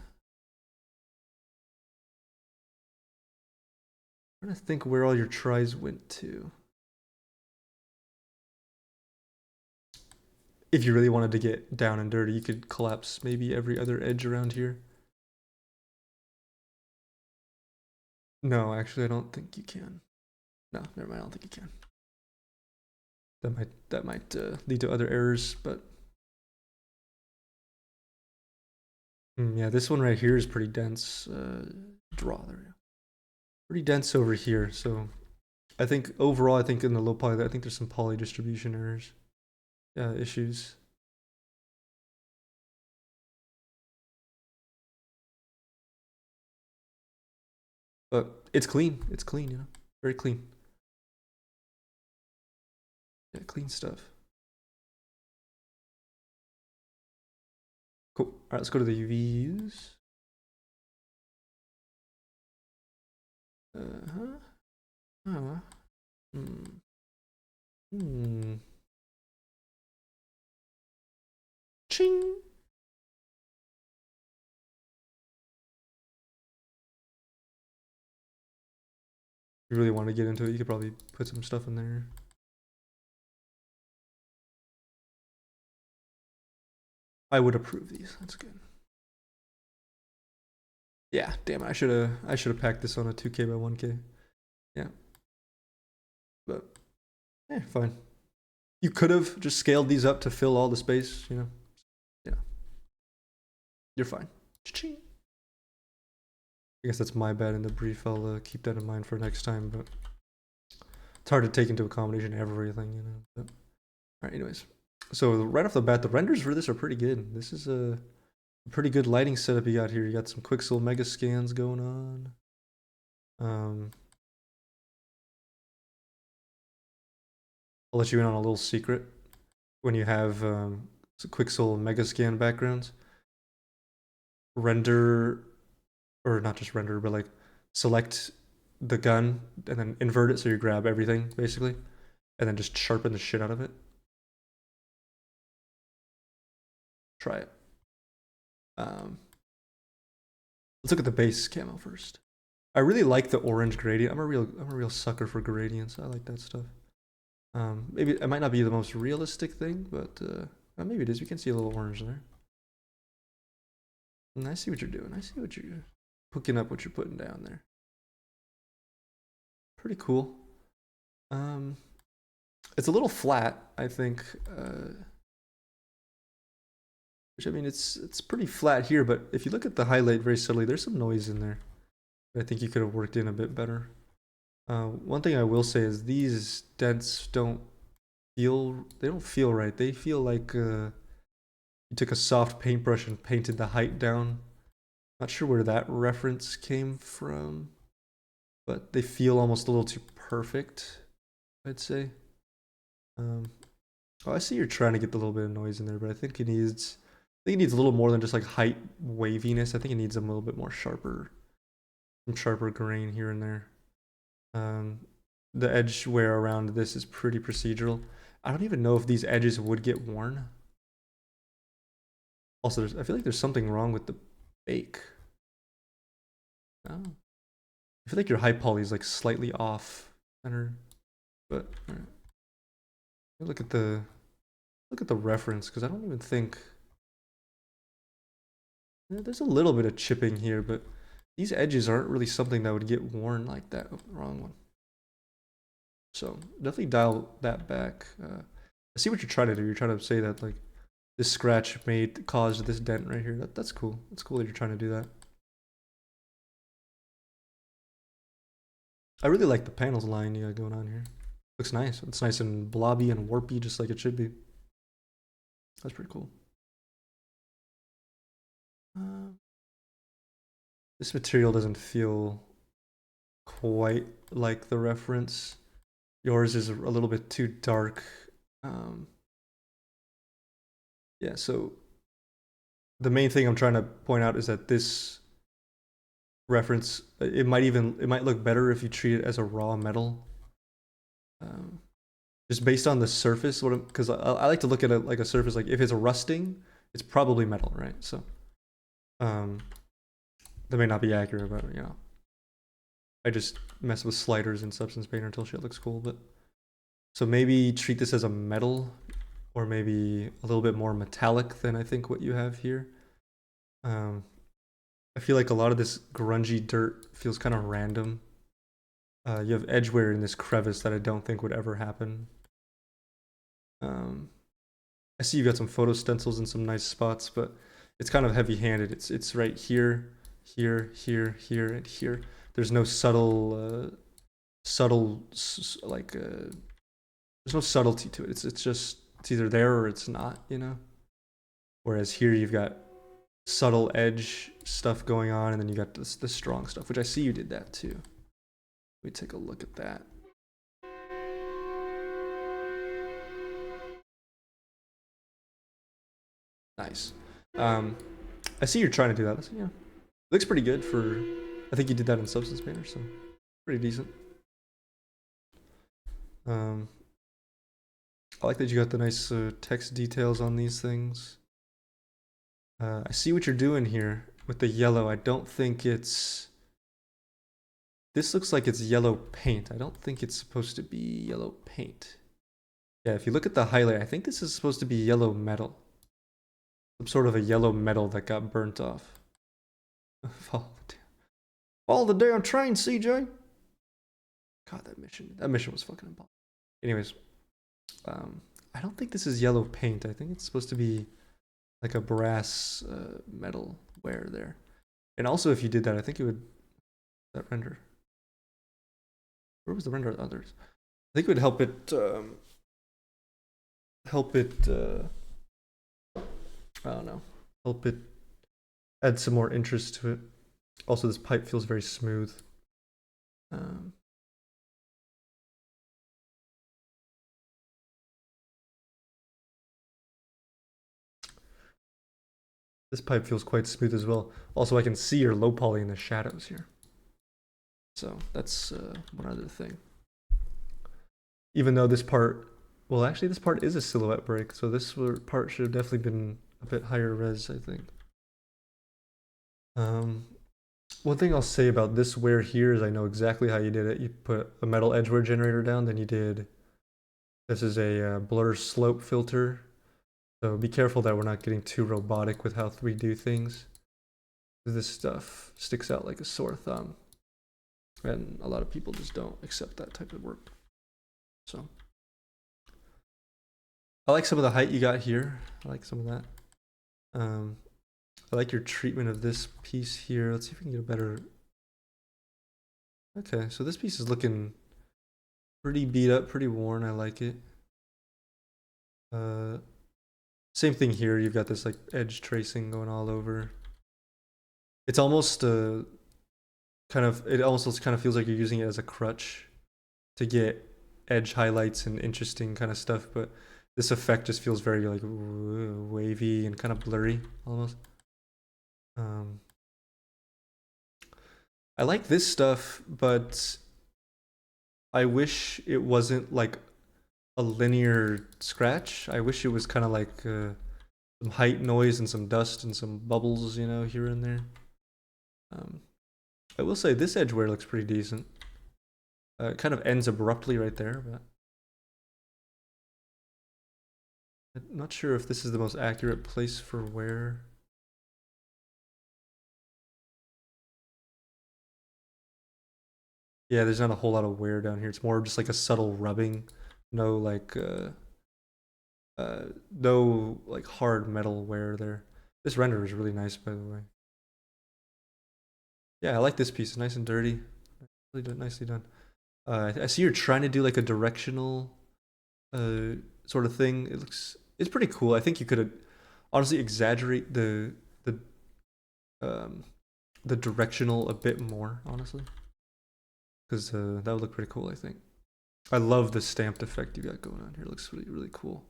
trying to think where all your tries went to. If you really wanted to get down and dirty, you could collapse maybe every other edge around here. No, actually, I don't think you can. No, never mind. I don't think you can. That might lead to other errors, but yeah, this one right here is pretty dense. Draw there. We go. Pretty dense over here. So I think overall, I think in the low poly, I think there's some poly distribution errors, issues. But it's clean. It's clean, you know, very clean. Yeah, clean stuff. Cool. All right, let's go to the UVs. Uh-huh. Oh. Ching. If you really want to get into it, you could probably put some stuff in there. I would approve these. That's good. Yeah, damn it. I should have packed this on a 2K by 1K. Yeah. But yeah, fine. You could have just scaled these up to fill all the space, you know. Yeah. You're fine. Cha-ching. I guess that's my bad in the brief. I'll keep that in mind for next time, but it's hard to take into accommodation everything, you know. But, all right, anyways. So right off the bat, the renders for this are pretty good. This is a pretty good lighting setup you got here. You got some Quixel mega scans going on. I'll let you in on a little secret. When you have Quixel mega scan backgrounds, render, or not just render, but like select the gun and then invert it so you grab everything basically, and then just sharpen the shit out of it. Try it. Let's look at the base camo first. I really like the orange gradient. I'm a real sucker for gradients. I like that stuff. Maybe it might not be the most realistic thing, but maybe it is. We can see a little orange there. And I see what you're doing. I see what you're hooking up, what you're putting down there. Pretty cool. It's a little flat, I think. Which I mean, it's pretty flat here, but if you look at the highlight very subtly, there's some noise in there. I think you could have worked in a bit better. One thing I will say is these dents don't feel right. They feel like you took a soft paintbrush and painted the height down. Not sure where that reference came from, but they feel almost a little too perfect, I'd say. Oh, I see you're trying to get a little bit of noise in there, but I think it needs a little more than just like height waviness. I think it needs a little bit more some sharper grain here and there. The edge wear around this is pretty procedural. I don't even know if these edges would get worn. Also, I feel like there's something wrong with the bake. Oh. I feel like your high poly is like slightly off center, but all right. Look at the reference because I don't even think there's a little bit of chipping here, but these edges aren't really something that would get worn like that. Oh, wrong one. So definitely dial that back. I see what you're trying to do. You're trying to say that like this scratch caused this dent right here. That's cool. It's cool that you're trying to do that. I really like the panels line you got going on here. Looks nice. It's nice and blobby and warpy, just like it should be. That's pretty cool. This material doesn't feel quite like the reference. Yours is a little bit too dark. Yeah, so the main thing I'm trying to point out is that this reference, it might look better if you treat it as a raw metal. Just based on the surface, because I like to look at it like a surface, like if it's rusting, it's probably metal, right? So, that may not be accurate, but you know, I just mess with sliders in Substance Painter until shit looks cool. But so maybe treat this as a metal, or maybe a little bit more metallic than I think what you have here. I feel like a lot of this grungy dirt feels kind of random. You have edge wear in this crevice that I don't think would ever happen. I see you got some photo stencils in some nice spots, but it's kind of heavy-handed. It's right here, here, here, here, and here. There's no subtle, like there's no subtlety to it. It's just it's either there or it's not, you know. Whereas here you've got subtle edge stuff going on, and then you got this strong stuff, which I see you did that too. Let me take a look at that. Nice. I see you're trying to do that. That's, yeah, looks pretty good for. I think you did that in Substance Painter, so pretty decent. I like that you got the nice text details on these things. I see what you're doing here with the yellow. I don't think it's. This looks like it's yellow paint. I don't think it's supposed to be yellow paint. Yeah, if you look at the highlight, I think this is supposed to be yellow metal. Some sort of a yellow metal that got burnt off. Follow the damn train, CJ. God, that mission was fucking impossible. Anyways, I don't think this is yellow paint. I think it's supposed to be like a brass metal wear there. And also, if you did that, I think it would that render. Where was the render of others? I think it would help it I don't know, help it add some more interest to it. Also, this pipe feels very smooth. This pipe feels quite smooth as well. Also, I can see your low poly in the shadows here. So that's one other thing. Even though this part, well, actually this part is a silhouette break, so this part should have definitely been a bit higher res, I think. One thing I'll say about this wear here is I know exactly how you did it. You put a metal edge wear generator down, then you did, this is a blur slope filter. So be careful that we're not getting too robotic with how we do things. This stuff sticks out like a sore thumb. And a lot of people just don't accept that type of work. So I like some of the height you got here. I like some of that. I like your treatment of this piece here. Let's see if we can get a better. Okay, so this piece is looking pretty beat up, pretty worn. I like it. Same thing here. You've got this like edge tracing going all over. It's almost it almost kind of feels like you're using it as a crutch to get edge highlights and interesting kind of stuff, but this effect just feels very like wavy and kind of blurry almost. I like this stuff, but I wish it wasn't like a linear scratch. I wish it was kind of like some height noise and some dust and some bubbles, you know, here and there. I will say this edge wear looks pretty decent. It kind of ends abruptly right there, but I'm not sure if this is the most accurate place for wear. Yeah, there's not a whole lot of wear down here. It's more just like a subtle rubbing. No like no like hard metal wear there. This render is really nice, by the way. Yeah, I like this piece. It's nice and dirty. Really done, nicely done. I see you're trying to do like a directional sort of thing. It's pretty cool. I think you could honestly exaggerate the directional a bit more, honestly, because that would look pretty cool. I think. I love the stamped effect you got going on here. It looks really, really cool.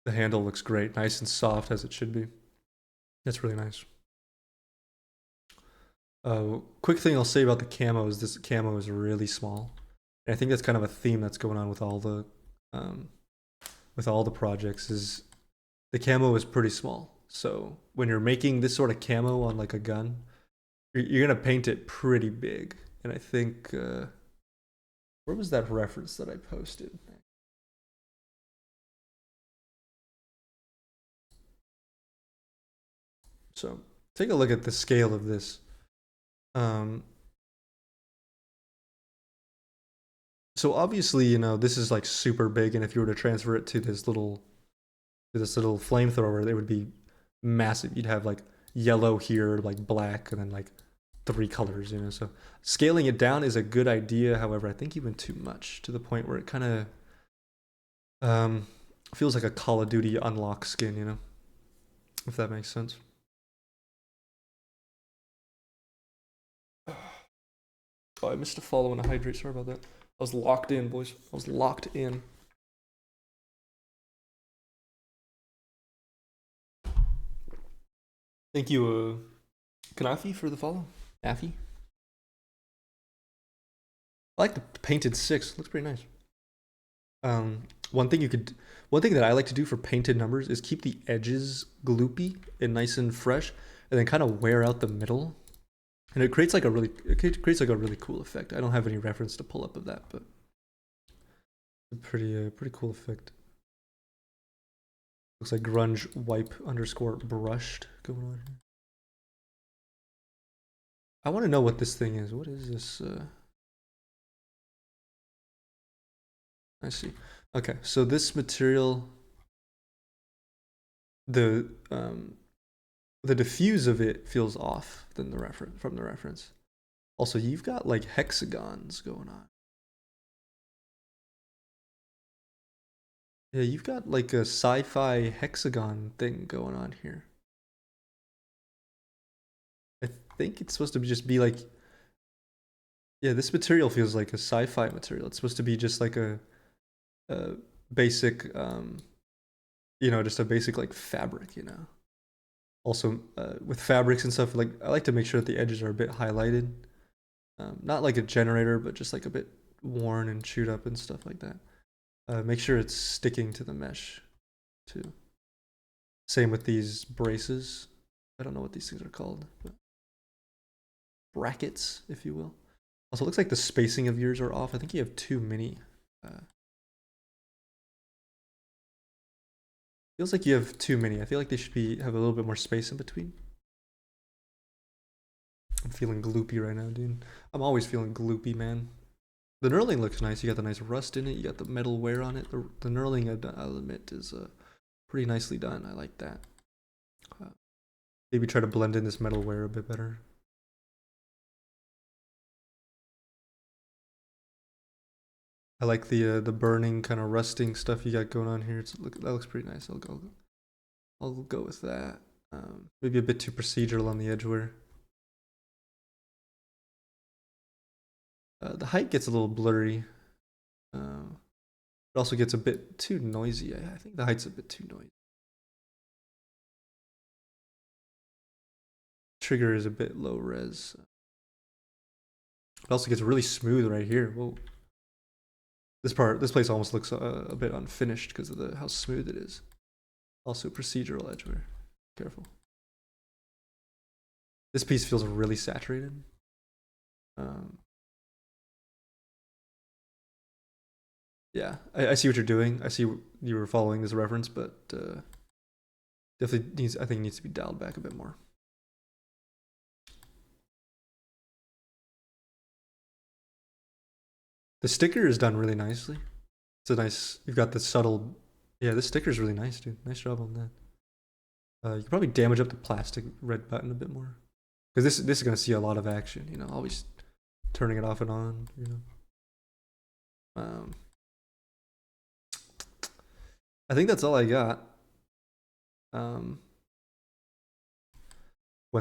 The handle looks great, nice and soft as it should be. That's really nice. Quick thing I'll say about the camo is this camo is really small. And I think that's kind of a theme that's going on with all the projects is the camo is pretty small. So when you're making this sort of camo on like a gun, you're gonna paint it pretty big. And I think where was that reference that I posted? So take a look at the scale of this. So obviously, you know, this is like super big, and if you were to transfer it to this little flamethrower, it would be massive. You'd have like yellow here, like black, and then like 3 colors, you know. So scaling it down is a good idea. However, I think you went too much to the point where it kind of feels like a Call of Duty unlock skin, you know, if that makes sense. Oh, I missed a follow and a hydrate. Sorry about that. I was locked in, boys. I was locked in. Thank you, Kanafi, for the follow. Affy. I like the painted 6. Looks pretty nice. Um, one thing you could, one thing that I like to do for painted numbers is keep the edges gloopy and nice and fresh, and then kind of wear out the middle, and it creates like a really, creates like a really cool effect. I don't have any reference to pull up of that, but a pretty cool effect. Looks like grunge wipe underscore brushed going on here. I want to know what this thing is. What is this? I see. Okay, so this material, the um, the diffuse of it feels off than the reference from the reference. Also, you've got like hexagons going on. Yeah, you've got like a sci-fi hexagon thing going on here. I think it's supposed to just be like, yeah, this material feels like a sci-fi material. It's supposed to be just like a basic, just a basic like fabric, Also, with fabrics and stuff, like I like to make sure that the edges are a bit highlighted. Not like a generator, but just like a bit worn and chewed up and stuff like that. Make sure it's sticking to the mesh too. Same with these braces. I don't know what these things are called, but brackets, if you will. Also, it looks like the spacing of yours are off. I think you have too many. Feels like you have too many. I feel like they should have a little bit more space in between. I'm feeling gloopy right now, dude. I'm always feeling gloopy, man. The knurling looks nice. You got the nice rust in it. You got the metal wear on it. The knurling, I'll admit, is pretty nicely done. I like that. Maybe try to blend in this metal wear a bit better. I like the burning kind of rusting stuff you got going on here. That looks pretty nice. I'll go with that. Maybe a bit too procedural on the edge wear. The height gets a little blurry. It also gets a bit too noisy. I think the height's a bit too noisy. Trigger is a bit low res. It also gets really smooth right here. Whoa. This place almost looks a bit unfinished because of how smooth it is. Also procedural edgeware. Careful. This piece feels really saturated. Yeah, I see what you're doing. I see you were following this reference, but definitely I think it needs to be dialed back a bit more. The sticker is done really nicely. It's a nice. You've got the subtle. Yeah, this sticker is really nice, dude. Nice job on that. You can probably damage up the plastic red button a bit more, because this is gonna see a lot of action. Always turning it off and on. I think that's all I got. One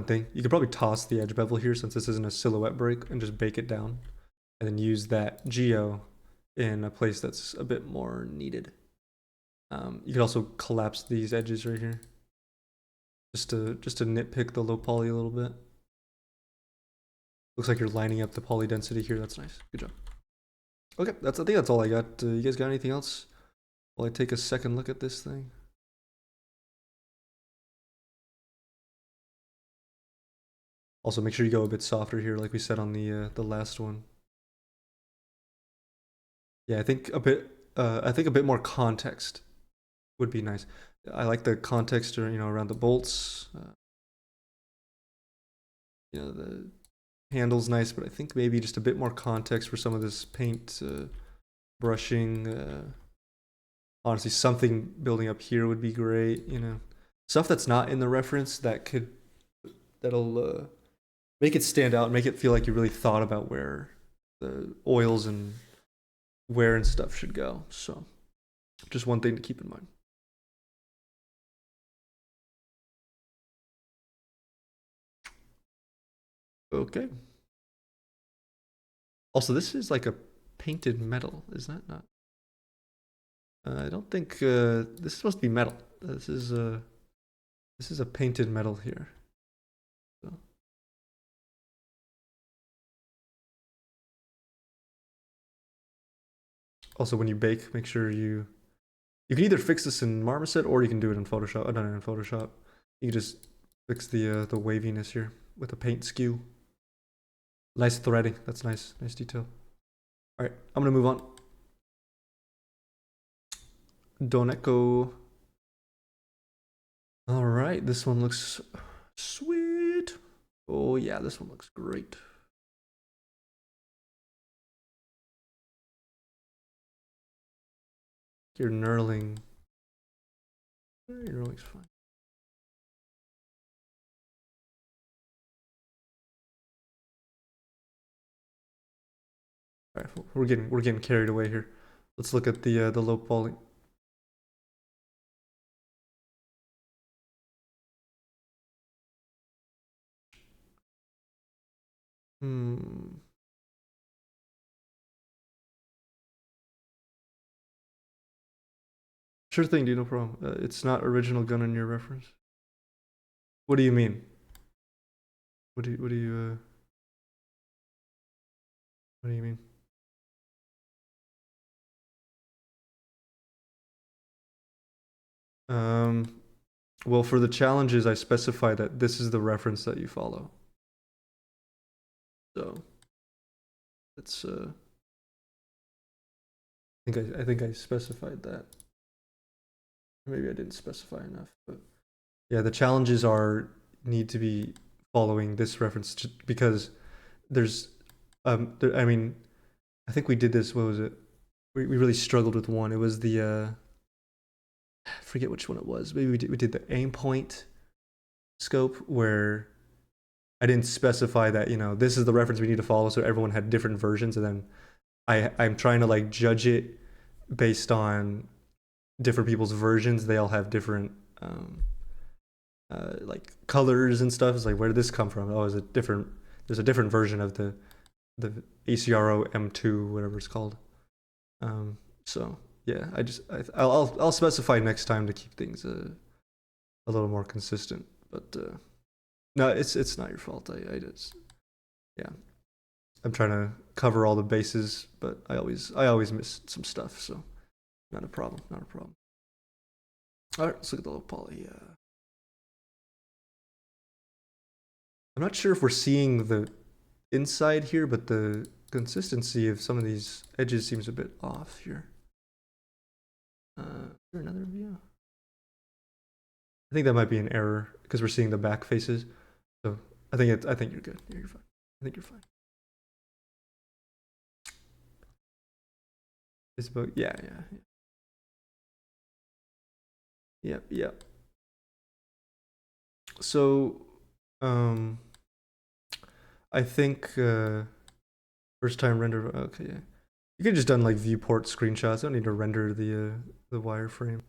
thing, you could probably toss the edge bevel here since this isn't a silhouette break and just bake it down, and then use that geo in a place that's a bit more needed. You could also collapse these edges right here, just to nitpick the low poly a little bit. Looks like you're lining up the poly density here. That's nice. Good job. Okay, I think that's all I got. You guys got anything else? While I take a second look at this thing. Also, make sure you go a bit softer here, like we said on the last one. Yeah, I think a bit more context would be nice. I like the context, around the bolts. The handle's nice, but I think maybe just a bit more context for some of this paint brushing. Honestly, something building up here would be great. Stuff that's not in the reference that'll make it stand out, and make it feel like you really thought about where the oils and wear and stuff should go. So, just one thing to keep in mind. Okay. Also, this is like a painted metal, is that not? I don't think this is supposed to be metal. This is a painted metal here. Also, when you bake, make sure you can either fix this in Marmoset or you can do it in Photoshop. I've done it in Photoshop. You can just fix the waviness here with a paint skew. Nice threading. That's nice. Nice detail. All right, I'm gonna move on. Doneko. All right, this one looks sweet. Oh yeah, this one looks great. Your knurling. Your knurling's fine. All right, we're getting carried away here. Let's look at the low poly. Hmm. Sure thing, dude. No problem. It's not original gun in your reference. What do you mean? What do you mean? Well, for the challenges, I specify that this is the reference that you follow. So it's I think I specified that. Maybe I didn't specify enough, but yeah, the challenges need to be following this reference because there's I mean, I think we did this. What was it? We really struggled with one. It was the I forget which one it was. Maybe we did the aim point scope where I didn't specify that, you know, this is the reference we need to follow, so everyone had different versions, and then I'm trying to like judge it based on different people's versions. They all have different like colors and stuff. It's like, where did this come from? Oh, there's a different version of the ACRO M2, whatever it's called. So yeah, I'll specify next time to keep things a little more consistent. But no, it's not your fault. I just, yeah, I'm trying to cover all the bases, but I always miss some stuff. So not a problem. Not a problem. All right, let's look at the low poly. I'm not sure if we're seeing the inside here, but the consistency of some of these edges seems a bit off here. Is there another view? I think that might be an error because we're seeing the back faces. So I think you're good. You're fine. I think you're fine. It's about yeah. Yep. So I think first time render. Okay, yeah. You could just done like viewport screenshots. I don't need to render the wireframe.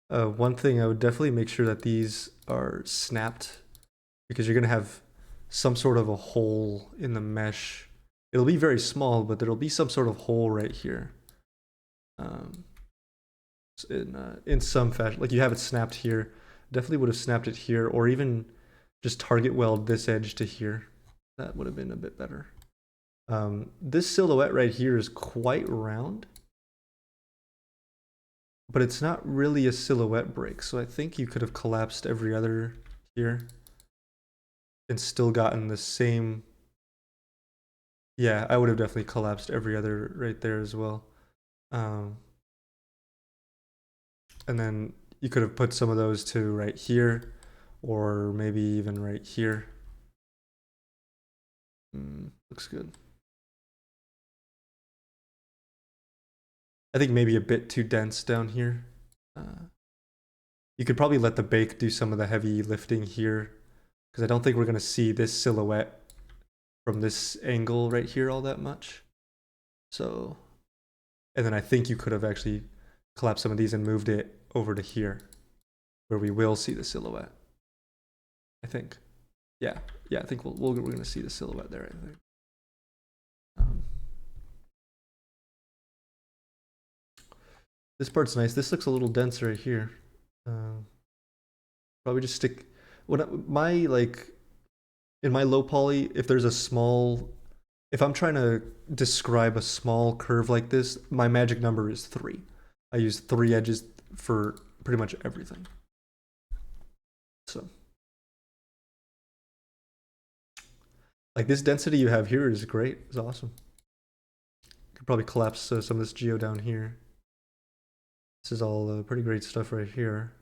One thing I would definitely make sure that these are snapped because you're gonna have some sort of a hole in the mesh. It'll be very small, but there'll be some sort of hole right here. In some fashion, like you have it snapped here. Definitely would have snapped it here, or even just target weld this edge to here. That would have been a bit better. This silhouette right here is quite round, but it's not really a silhouette break. So I think you could have collapsed every other here and still gotten the same. Yeah, I would have definitely collapsed every other right there as well. And then you could have put some of those to right here, or maybe even right here. Looks good. I think maybe a bit too dense down here. You could probably let the bake do some of the heavy lifting here, because I don't think we're going to see this silhouette from this angle right here all that much. So, and then I think you could have actually collapsed some of these and moved it over to here, where we will see the silhouette. I think. Yeah, I think we're going to see the silhouette there, I think. This part's nice. This looks a little denser right here. Probably just stick. In my low poly, if there's a small if I'm trying to describe a small curve like this, my magic number is 3. I use 3 edges for pretty much everything. So, like this density you have here is great. It's awesome. Could probably collapse some of this geo down here. This is all pretty great stuff right here.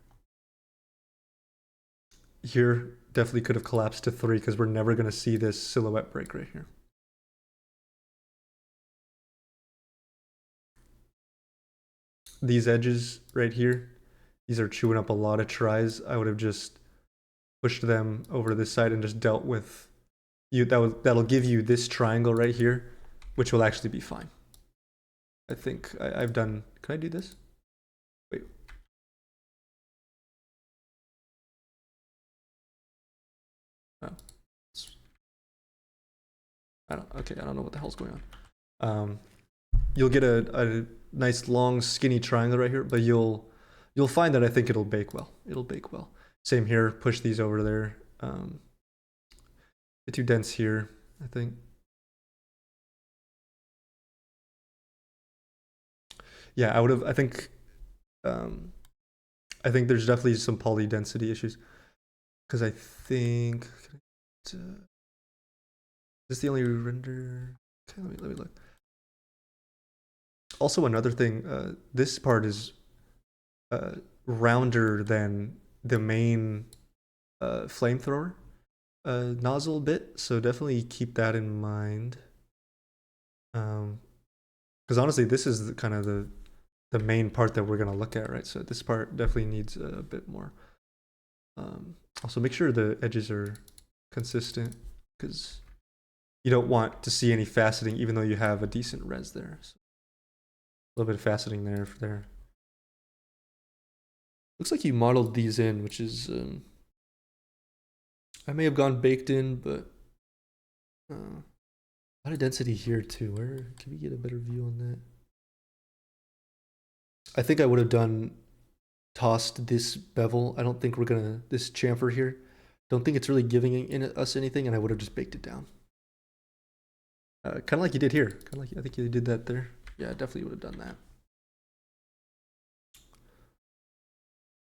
Here, definitely could have collapsed to 3 because we're never going to see this silhouette break right here. These edges right here, these are chewing up a lot of tries. I would have just pushed them over to this side and just dealt with you. That'll give you this triangle right here, which will actually be fine. I think I've done. Can I do this? Wait. Oh. Okay, I don't know what the hell's going on. You'll get a nice long skinny triangle right here, but you'll find that I think it'll bake well. It'll bake well. Same here. Push these over there. Get too dense here, I think. Yeah, I would have. I think there's definitely some poly density issues because I think is this the only render? Okay, let me look. Also, another thing, this part is rounder than the main flamethrower nozzle bit, so definitely keep that in mind. Because honestly, this is kind of the main part that we're gonna look at, right? So this part definitely needs a bit more. Also, make sure the edges are consistent because you don't want to see any faceting, even though you have a decent res there. So a little bit of faceting there for there. Looks like you modeled these in, which is I may have gone baked in, but a lot of density here too. Where can we get a better view on that? I think I would have tossed this bevel. I don't think we're gonna this chamfer here. Don't think it's really giving us anything, and I would have just baked it down. Kind of like you did here. Kind of like I think you did that there. Yeah, I definitely would have done that.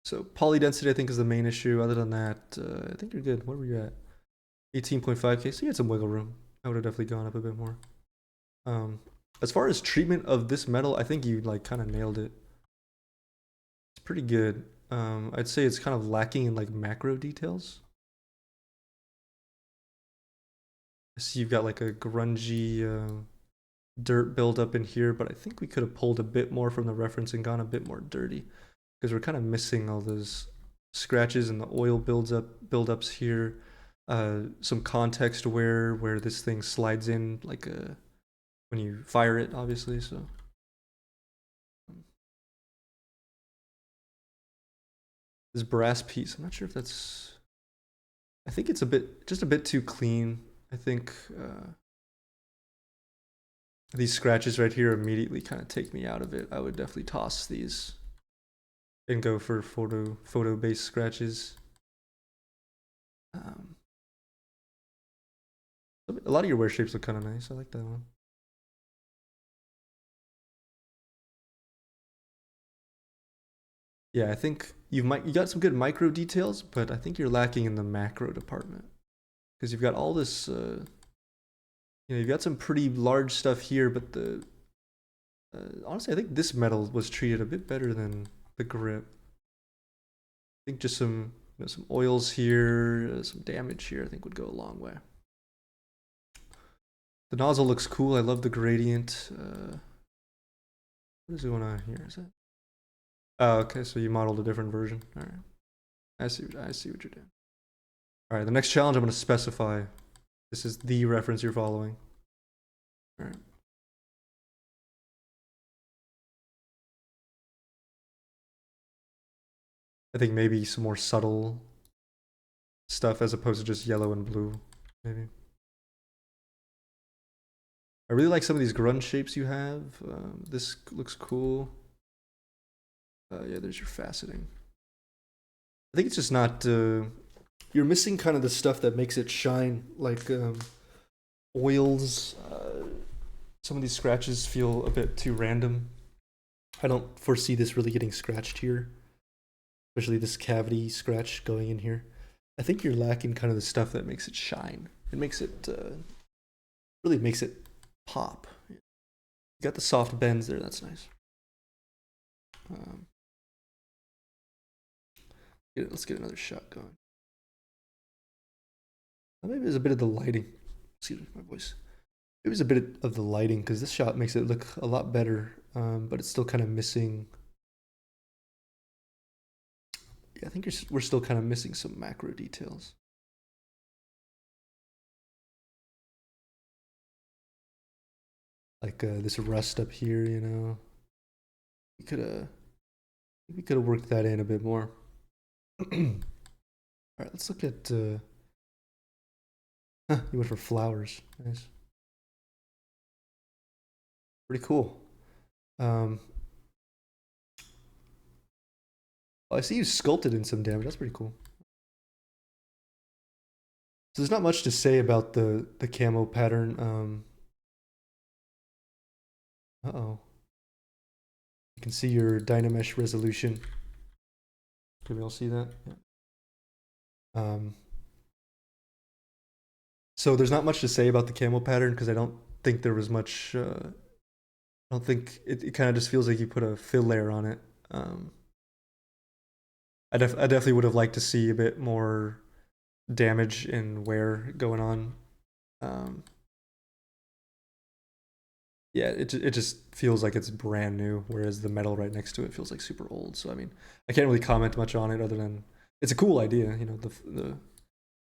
So poly density, I think, is the main issue. Other than that, I think you're good. Where were you at? 18.5K. So you had some wiggle room. I would have definitely gone up a bit more. As far as treatment of this metal, I think you like kind of nailed it. It's pretty good. I'd say it's kind of lacking in like macro details. I see you've got like a grungy dirt buildup in here, but I think we could have pulled a bit more from the reference and gone a bit more dirty because we're kind of missing all those scratches and the oil buildups here. Some context where this thing slides in like when you fire it, obviously. So this brass piece, I'm not sure if that's. I think it's just a bit too clean. I think these scratches right here immediately kind of take me out of it. I would definitely toss these and go for photo based scratches. A lot of your wear shapes look kind of nice. I like that one. Yeah, I think you got some good micro details, but I think you're lacking in the macro department because you've got all this. You've got some pretty large stuff here, but honestly, I think this metal was treated a bit better than the grip. I think just some oils here, some damage here, I think would go a long way. The nozzle looks cool. I love the gradient. What is going on here? Is that? Oh, okay. So you modeled a different version. All right. I see what you're doing. All right. The next challenge I'm going to specify. This is the reference you're following. All right. I think maybe some more subtle stuff as opposed to just yellow and blue, maybe. I really like some of these grunge shapes you have. This looks cool. Yeah, there's your faceting. I think it's just not. You're missing kind of the stuff that makes it shine, like oils, Some of these scratches feel a bit too random. I don't foresee this really getting scratched here, especially this cavity scratch going in here. I think you're lacking kind of the stuff that makes it shine. It makes it, really makes it pop. You got the soft bends there, that's nice. Let's get another shot going. Maybe there's a bit of the lighting. Excuse me, my voice. Maybe it's a bit of the lighting because this shot makes it look a lot better, but it's still kind of missing. Yeah, I think we're still kind of missing some macro details. Like this rust up here, you know. We could have worked that in a bit more. All right, let's look at. You went for flowers. Nice. Pretty cool. Oh, I see you sculpted in some damage. That's pretty cool. So there's not much to say about the camo pattern. Uh-oh. You can see your Dynamesh resolution. Can we all see that? Yeah. So there's not much to say about the camo pattern because I don't think there was much. I don't think it kind of just feels like you put a fill layer on it. I definitely would have liked to see a bit more damage and wear going on. Yeah, it just feels like it's brand new, whereas the metal right next to it feels like super old. So I mean, I can't really comment much on it other than it's a cool idea. You know, the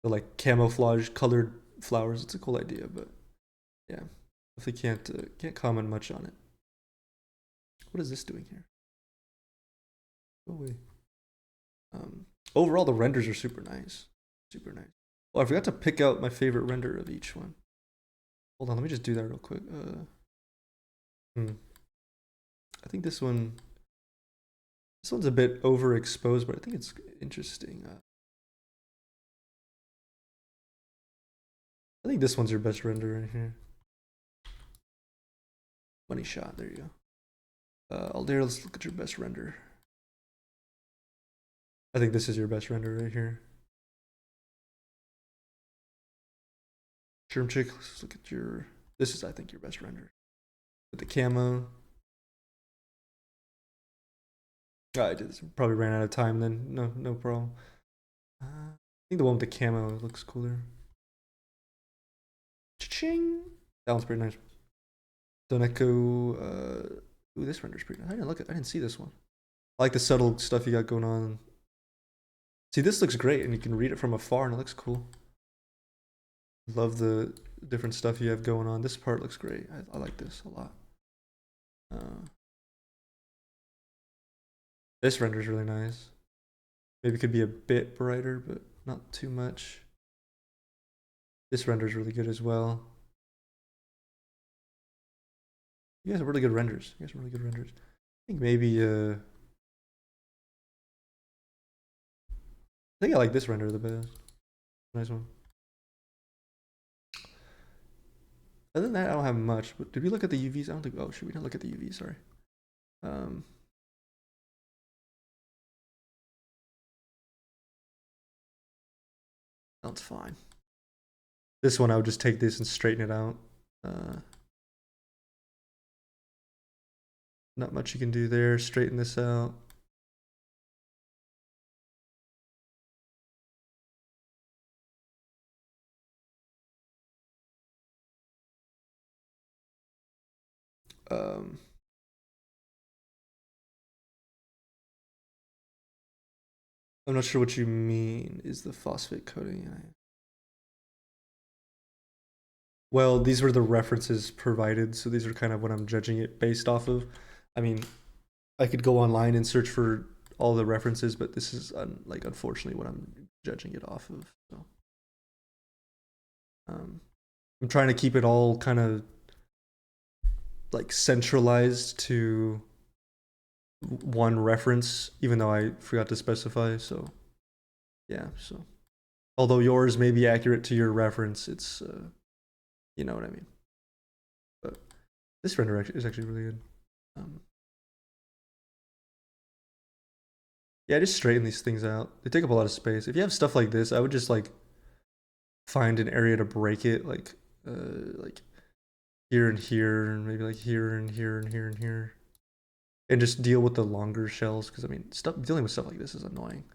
like camouflage colored flowers. It's a cool idea, but yeah, definitely can't comment much on it. What is this doing here? Go away. Overall, the renders are super nice, super nice. Oh, I forgot to pick out my favorite render of each one. Hold on, let me just do that real quick. I think this one's a bit overexposed, but I think it's interesting. I think this one's your best render right here. Money shot, there you go. Aldair, let's look at your best render. I think this is your best render right here. Sherm Chick, let's look at your. This is, I think, your best render. With the camo. Oh, I did. Probably ran out of time then. No problem. I think the one with the camo looks cooler. Cha-ching! That one's pretty nice. Doneko. Ooh, this render's pretty nice. I didn't see this one. I like the subtle stuff you got going on. See, this looks great, and you can read it from afar, and it looks cool. Love the different stuff you have going on. This part looks great. I like this a lot. This render's really nice. Maybe it could be a bit brighter, but not too much. This render's really good as well. You guys have really good renders. I think maybe I think I like this render the best. Nice one. Other than that, I don't have much. But did we look at the UVs? I don't think. Oh, should we not look at the UVs? Sorry. That's fine. This one, I would just take this and straighten it out. Not much you can do there. Straighten this out. I'm not sure what you mean. Is the phosphate coating? Well, these were the references provided, so these are kind of what I'm judging it based off of. I mean, I could go online and search for all the references, but this is like unfortunately what I'm judging it off of. So, I'm trying to keep it all kind of like centralized to one reference, even though I forgot to specify. So, yeah. So, although yours may be accurate to your reference, it's you know what I mean. But This render is actually really good. Yeah, just straighten these things out. They take up a lot of space. If you have stuff like this, I would just like find an area to break it, like here and here, and maybe like here and here and here and here, and just deal with the longer shells. Because I mean, stuff dealing with stuff like this is annoying.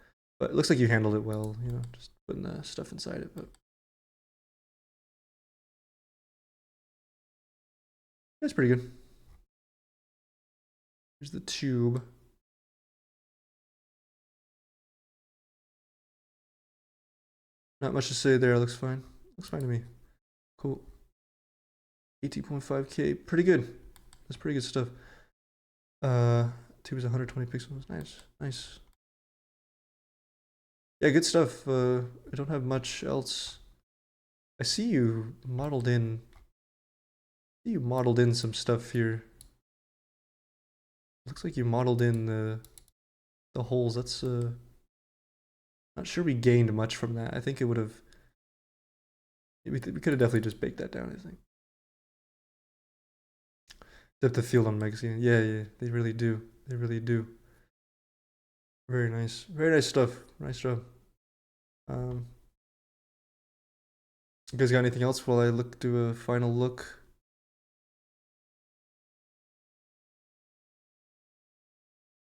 But it looks like you handled it well. You know, just putting the stuff inside it. But that's pretty good. Here's the tube. Not much to say there. Looks fine. Looks fine to me. Cool. 18.5K. Pretty good. That's pretty good stuff. Tube is 120 pixels. Nice. Nice. Yeah, good stuff. I don't have much else. I see you modeled in. You modeled in some stuff here. Looks like you modeled in the holes. That's not sure we gained much from that. I think it would have. We could have definitely just baked that down. I think. Depth of field on magazine. Yeah, yeah, they really do. They really do. Very nice. Very nice stuff. Nice job. Um, you guys got anything else while I do a final look?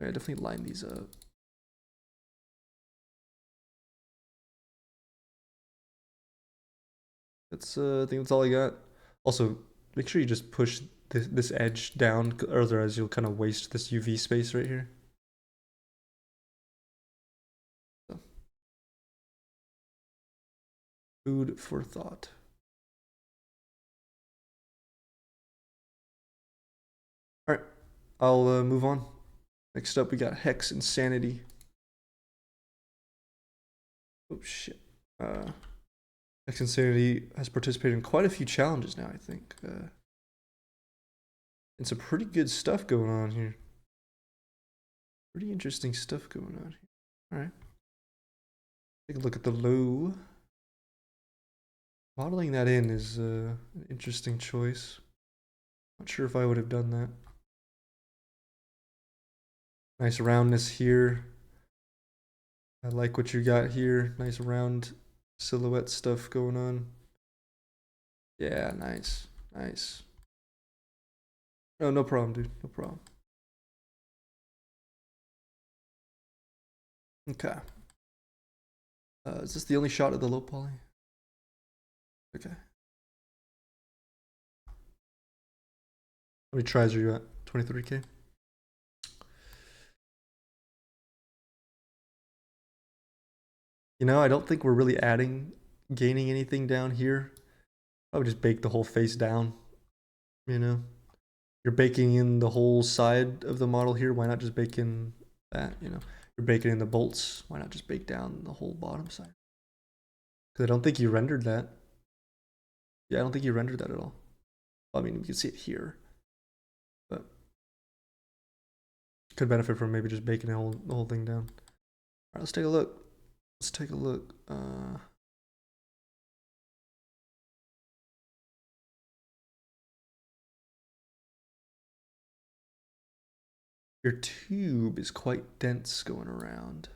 I definitely line these up. That's I think that's all I got. Also, make sure you just push this edge down, otherwise you'll kind of waste this UV space right here. So, food for thought. All right, I'll move on. Next up, we got Hex Insanity. Oh shit. Hex Insanity has participated in quite a few challenges now, I think. And some pretty good stuff going on here. Pretty interesting stuff going on here. All right. Take a look at the low. Modeling that in is an interesting choice. Not sure if I would have done that. Nice roundness here. I like what you got here. Nice round silhouette stuff going on. Yeah, nice. Nice. Oh, no problem, dude. No problem. Okay. Is this the only shot of the low poly? Okay. How many tries are you at? 23K? You know, I don't think we're really gaining anything down here. I would just bake the whole face down. You know, you're baking in the whole side of the model here. Why not just bake in that? You know, you're baking in the bolts. Why not just bake down the whole bottom side? Because I don't think you rendered that. Yeah, I don't think you rendered that at all. Well, I mean, we can see it here, but could benefit from maybe just baking the whole thing down. All right, let's take a look. Let's take a look. Your tube is quite dense going around.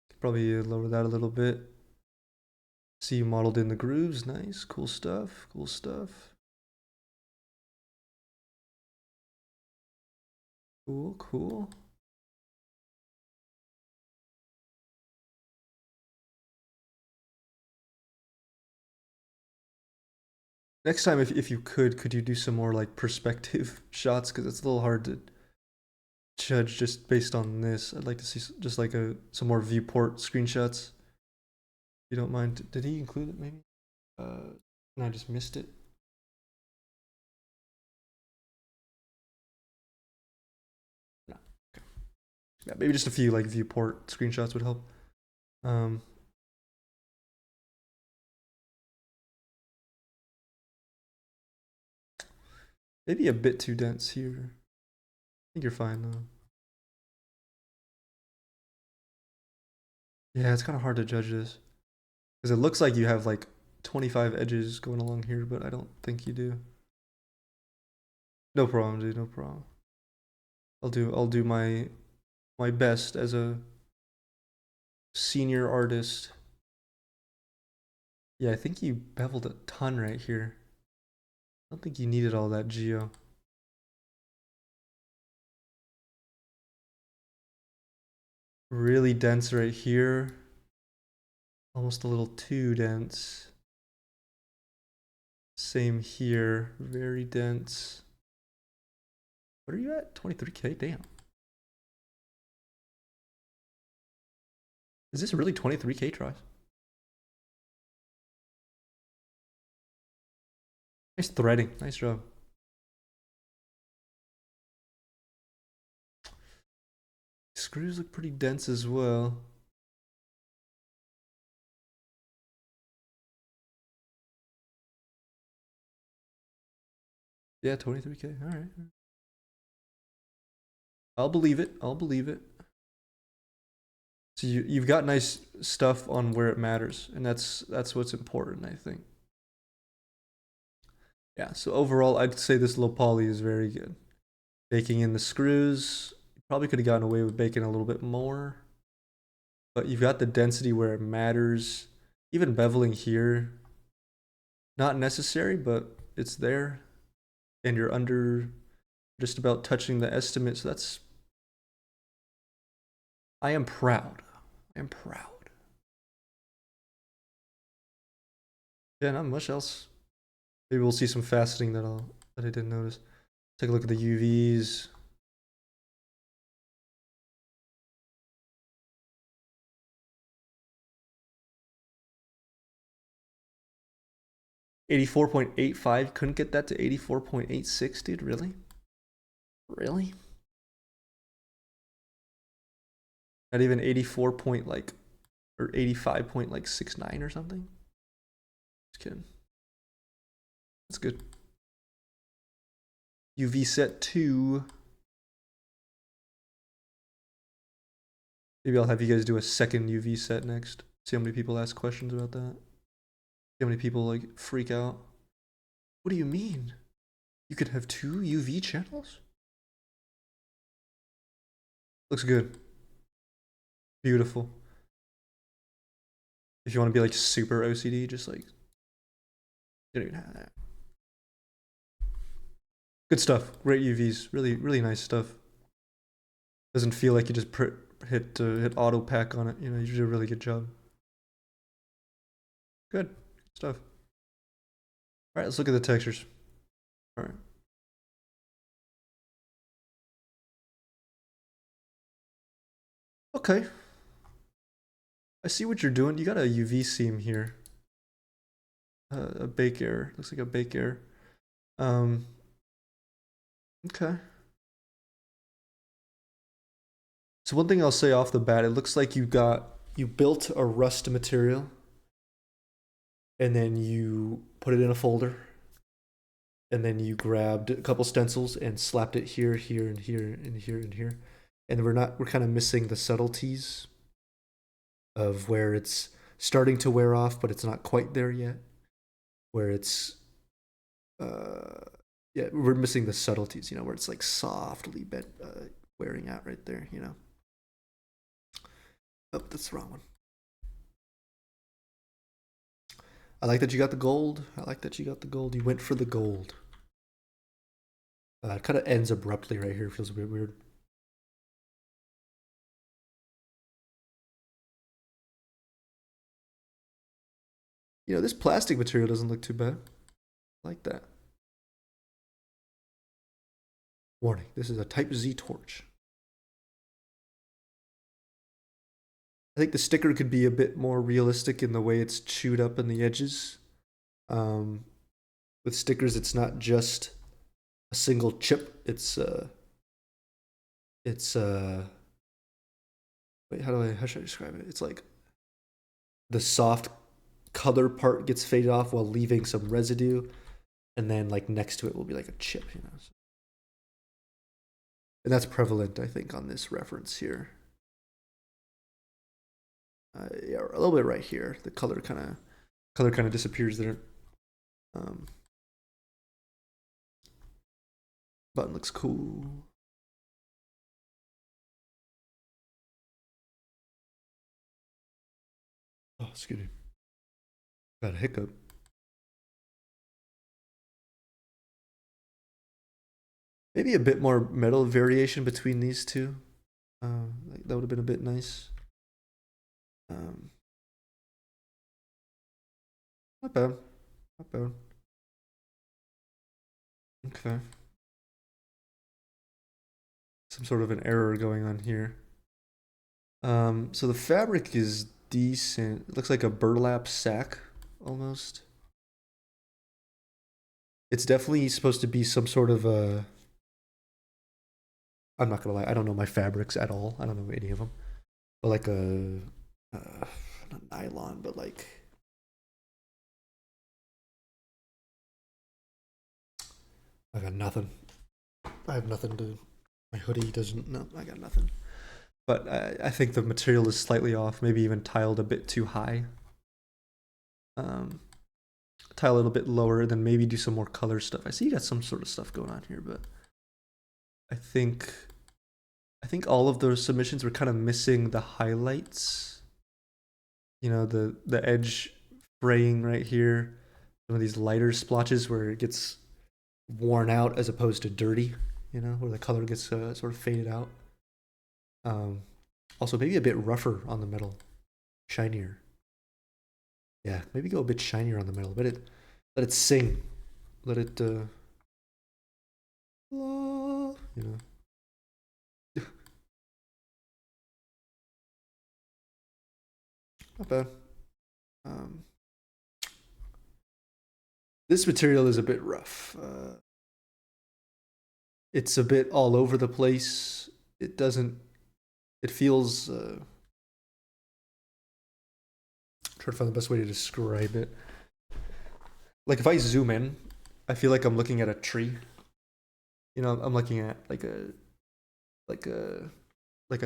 Could probably lower that a little bit. See you modeled in the grooves. Nice. Cool stuff. Cool stuff. Cool, cool. Next time, if you could you do some more like perspective shots? Because it's a little hard to judge just based on this. I'd like to see just like some more viewport screenshots. If you don't mind. Did he include it maybe? And I just missed it. No. Okay. Yeah, maybe just a few like viewport screenshots would help. Um, Maybe a bit too dense here. I think you're fine though. Yeah, it's kind of hard to judge this because it looks like you have like 25 edges going along here, but I don't think you do. No problem, dude. No problem. I'll do my best as a senior artist. Yeah, I think you beveled a ton right here. I don't think you needed all that geo. Really dense right here. Almost a little too dense. Same here. Very dense. What are you at? 23K? Damn. Is this really 23K tries? Nice threading. Nice job. Screws look pretty dense as well. Yeah, 23K. All right. I'll believe it. I'll believe it. So you've got nice stuff on where it matters, and that's what's important, I think. Yeah. So overall, I'd say this low poly is very good. Baking in the screws, you probably could have gotten away with baking a little bit more, but you've got the density where it matters. Even beveling here, not necessary, but it's there, and you're under just about touching the estimate. So that's I am proud. I am proud. Yeah, not much else. Maybe we'll see some faceting that I didn't notice. Take a look at the UVs. $84.85. Couldn't get that to 84.86, dude. Really? Really? Not even 84 point like or 85 point like 69 or something? Just kidding. That's good. UV set 2. Maybe I'll have you guys do a second UV set next. See how many people ask questions about that. See how many people like freak out. What do you mean? You could have 2 UV channels? Looks good. Beautiful. If you want to be like super OCD, just like you don't even have that. Good stuff. Great UVs. Really, really nice stuff. Doesn't feel like you just hit auto pack on it. You know, you did a really good job. Good stuff. All right, let's look at the textures. All right. Okay. I see what you're doing. You got a UV seam here. A bake error. Looks like a bake error. Okay. So one thing I'll say off the bat, it looks like you built a rust material and then you put it in a folder and then you grabbed a couple stencils and slapped it here, here, and here, and here, and here. And we're kind of missing the subtleties of where it's starting to wear off, but it's not quite there yet. Where it's yeah, we're missing the subtleties, you know, where it's like softly wearing out right there, you know. Oh, that's the wrong one. I like that you got the gold. I like that you got the gold. You went for the gold. It kind of ends abruptly right here. Feels a bit weird. You know, this plastic material doesn't look too bad. I like that. Warning, this is a Type Z torch. I think the sticker could be a bit more realistic in the way it's chewed up in the edges. With stickers, it's not just a single chip. It's wait, how should I describe it? It's like the soft color part gets faded off while leaving some residue, and then like next to it will be like a chip, you know. And that's prevalent, I think, on this reference here. Yeah, a little bit right here. The color kind of disappears there. button looks cool. Oh, excuse me. Got a hiccup. Maybe a bit more metal variation between these two. That would have been a bit nice. Um, Not bad. Not bad. Okay. Some sort of an error going on here. So the fabric is decent. It looks like a burlap sack almost. It's definitely supposed to be some sort of a. I'm not gonna lie, I don't know my fabrics at all. I don't know any of them. But like a, not nylon, but like. I got nothing. I have nothing to. My hoodie doesn't. No, I got nothing. But I think the material is slightly off. Maybe even tiled a bit too high. Tile a little bit lower, then maybe do some more color stuff. I see you got some sort of stuff going on here, but I think all of those submissions were kind of missing the highlights. You know, the edge fraying right here. Some of these lighter splotches where it gets worn out as opposed to dirty. You know, where the color gets sort of faded out. Also, maybe a bit rougher on the metal, shinier. Yeah, maybe go a bit shinier on the metal. Let it sing. Let it, you know. Not bad. This material is a bit rough. It's a bit all over the place. It doesn't. It feels. Try to find the best way to describe it. Like if I zoom in, I feel like I'm looking at a tree. You know, I'm looking at like a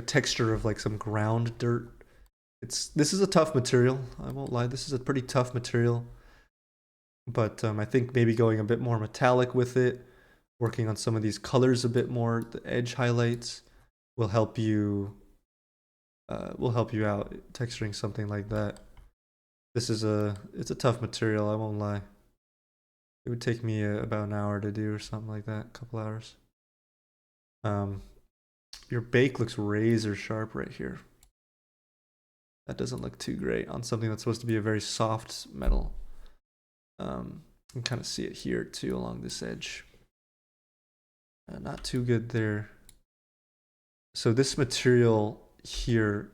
texture of like some ground dirt. This is a tough material. I won't lie. This is a pretty tough material. But I think maybe going a bit more metallic with it, working on some of these colors a bit more, the edge highlights will help you. Will help you out texturing something like that. It's a tough material. I won't lie. It would take me about an hour to do or something like that, a couple hours. Your bake looks razor sharp right here. That doesn't look too great on something that's supposed to be a very soft metal. You can kind of see it here too along this edge. Not too good there. So this material here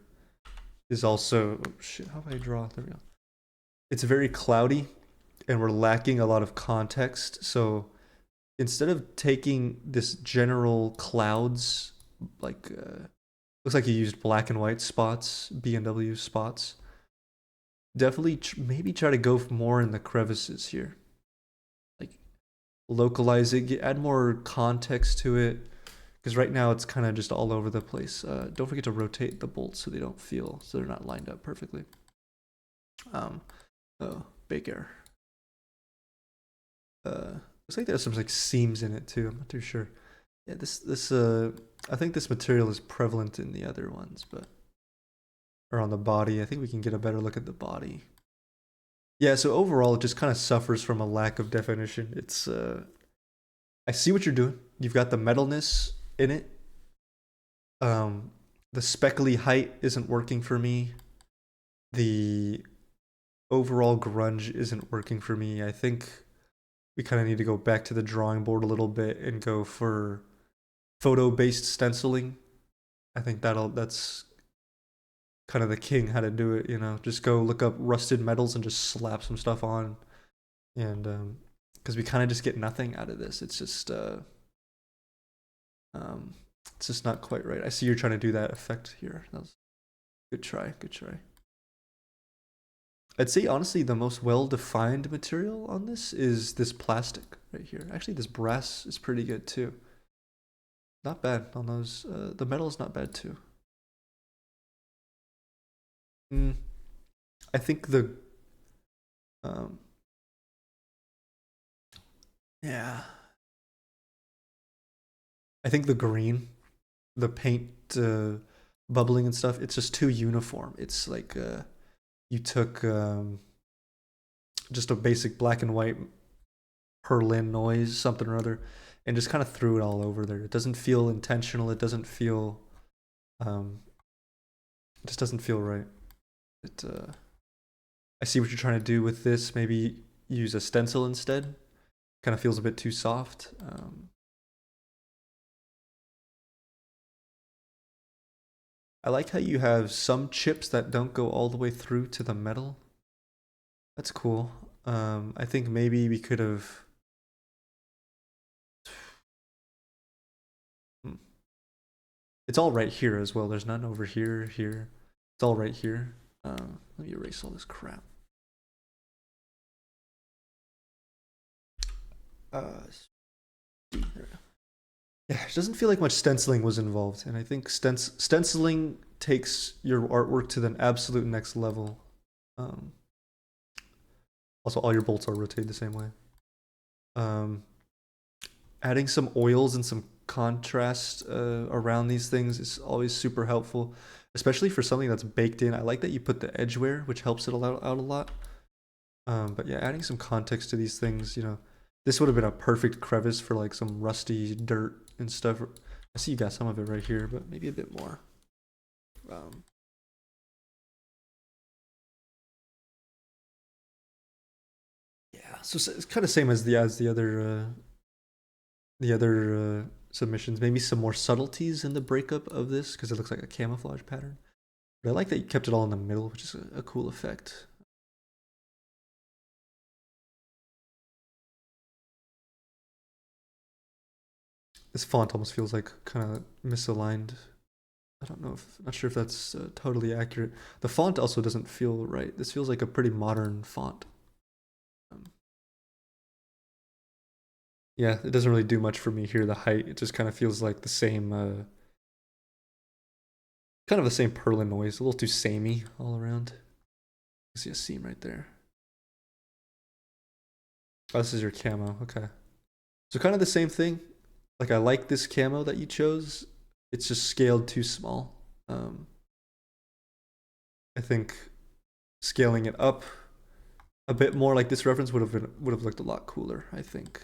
is also, oh shit, how do I draw? There we go. It's very cloudy and we're lacking a lot of context. So instead of taking this general clouds, like, looks like you used black and white spots, B&W spots. Definitely maybe try to go more in the crevices here. Like localize it, add more context to it. Because right now it's kind of just all over the place. Don't forget to rotate the bolts so they don't feel, so they're not lined up perfectly. Oh, bake error. Looks like there's some like seams in it too. I'm not too sure. Yeah, I think this material is prevalent in the other ones, but or on the body. I think we can get a better look at the body. Yeah, so overall it just kind of suffers from a lack of definition. It's I see what you're doing. You've got the metalness in it. The speckly height isn't working for me. The overall grunge isn't working for me. I think we kind of need to go back to the drawing board a little bit and go for photo-based stenciling. I think that's kind of the king how to do it, you know. Just go look up rusted metals and just slap some stuff on. And because we kind of just get nothing out of this. It's just not quite right. I see you're trying to do that effect here. That was good try, good try. I'd say honestly the most well-defined material on this is this plastic right here. Actually, this brass is pretty good too. Not bad on those. The metal is not bad too. I think the yeah. I think the green, the paint bubbling and stuff, it's just too uniform. It's like you took just a basic black and white Perlin noise, something or other, and just kind of threw it all over there. It doesn't feel intentional. It doesn't feel, it just doesn't feel right. It, I see what you're trying to do with this. Maybe use a stencil instead. Kind of feels a bit too soft. I like how you have some chips that don't go all the way through to the metal. That's cool. I think maybe we could have. Hmm. It's all right here as well. There's none over here, here. It's all right here. Let me erase all this crap. Uh, yeah, it doesn't feel like much stenciling was involved, and I think stenciling takes your artwork to the absolute next level. Um, Also, all your bolts are rotated the same way. Um, Adding some oils and some contrast around these things is always super helpful, especially for something that's baked in. I like that you put the edge wear, which helps it out a lot. But yeah, adding some context to these things, this would have been a perfect crevice for like some rusty dirt and stuff. I see you got some of it right here, but maybe a bit more. Um, yeah, so it's kind of same as the other submissions. Maybe some more subtleties in the breakup of this because it looks like a camouflage pattern. But I like that you kept it all in the middle, which is a cool effect. This font almost feels like kind of misaligned. I don't know if, not sure if that's totally accurate. The font also doesn't feel right. This feels like a pretty modern font. Um, yeah, it doesn't really do much for me here. The height, it just kind of feels like the same, kind of the same Perlin noise. A little too samey all around. I see a seam right there. Oh, this is your camo. Okay. So kind of the same thing. Like I like this camo that you chose. It's just scaled too small. Um, I think scaling it up a bit more like this reference would have looked a lot cooler. I think.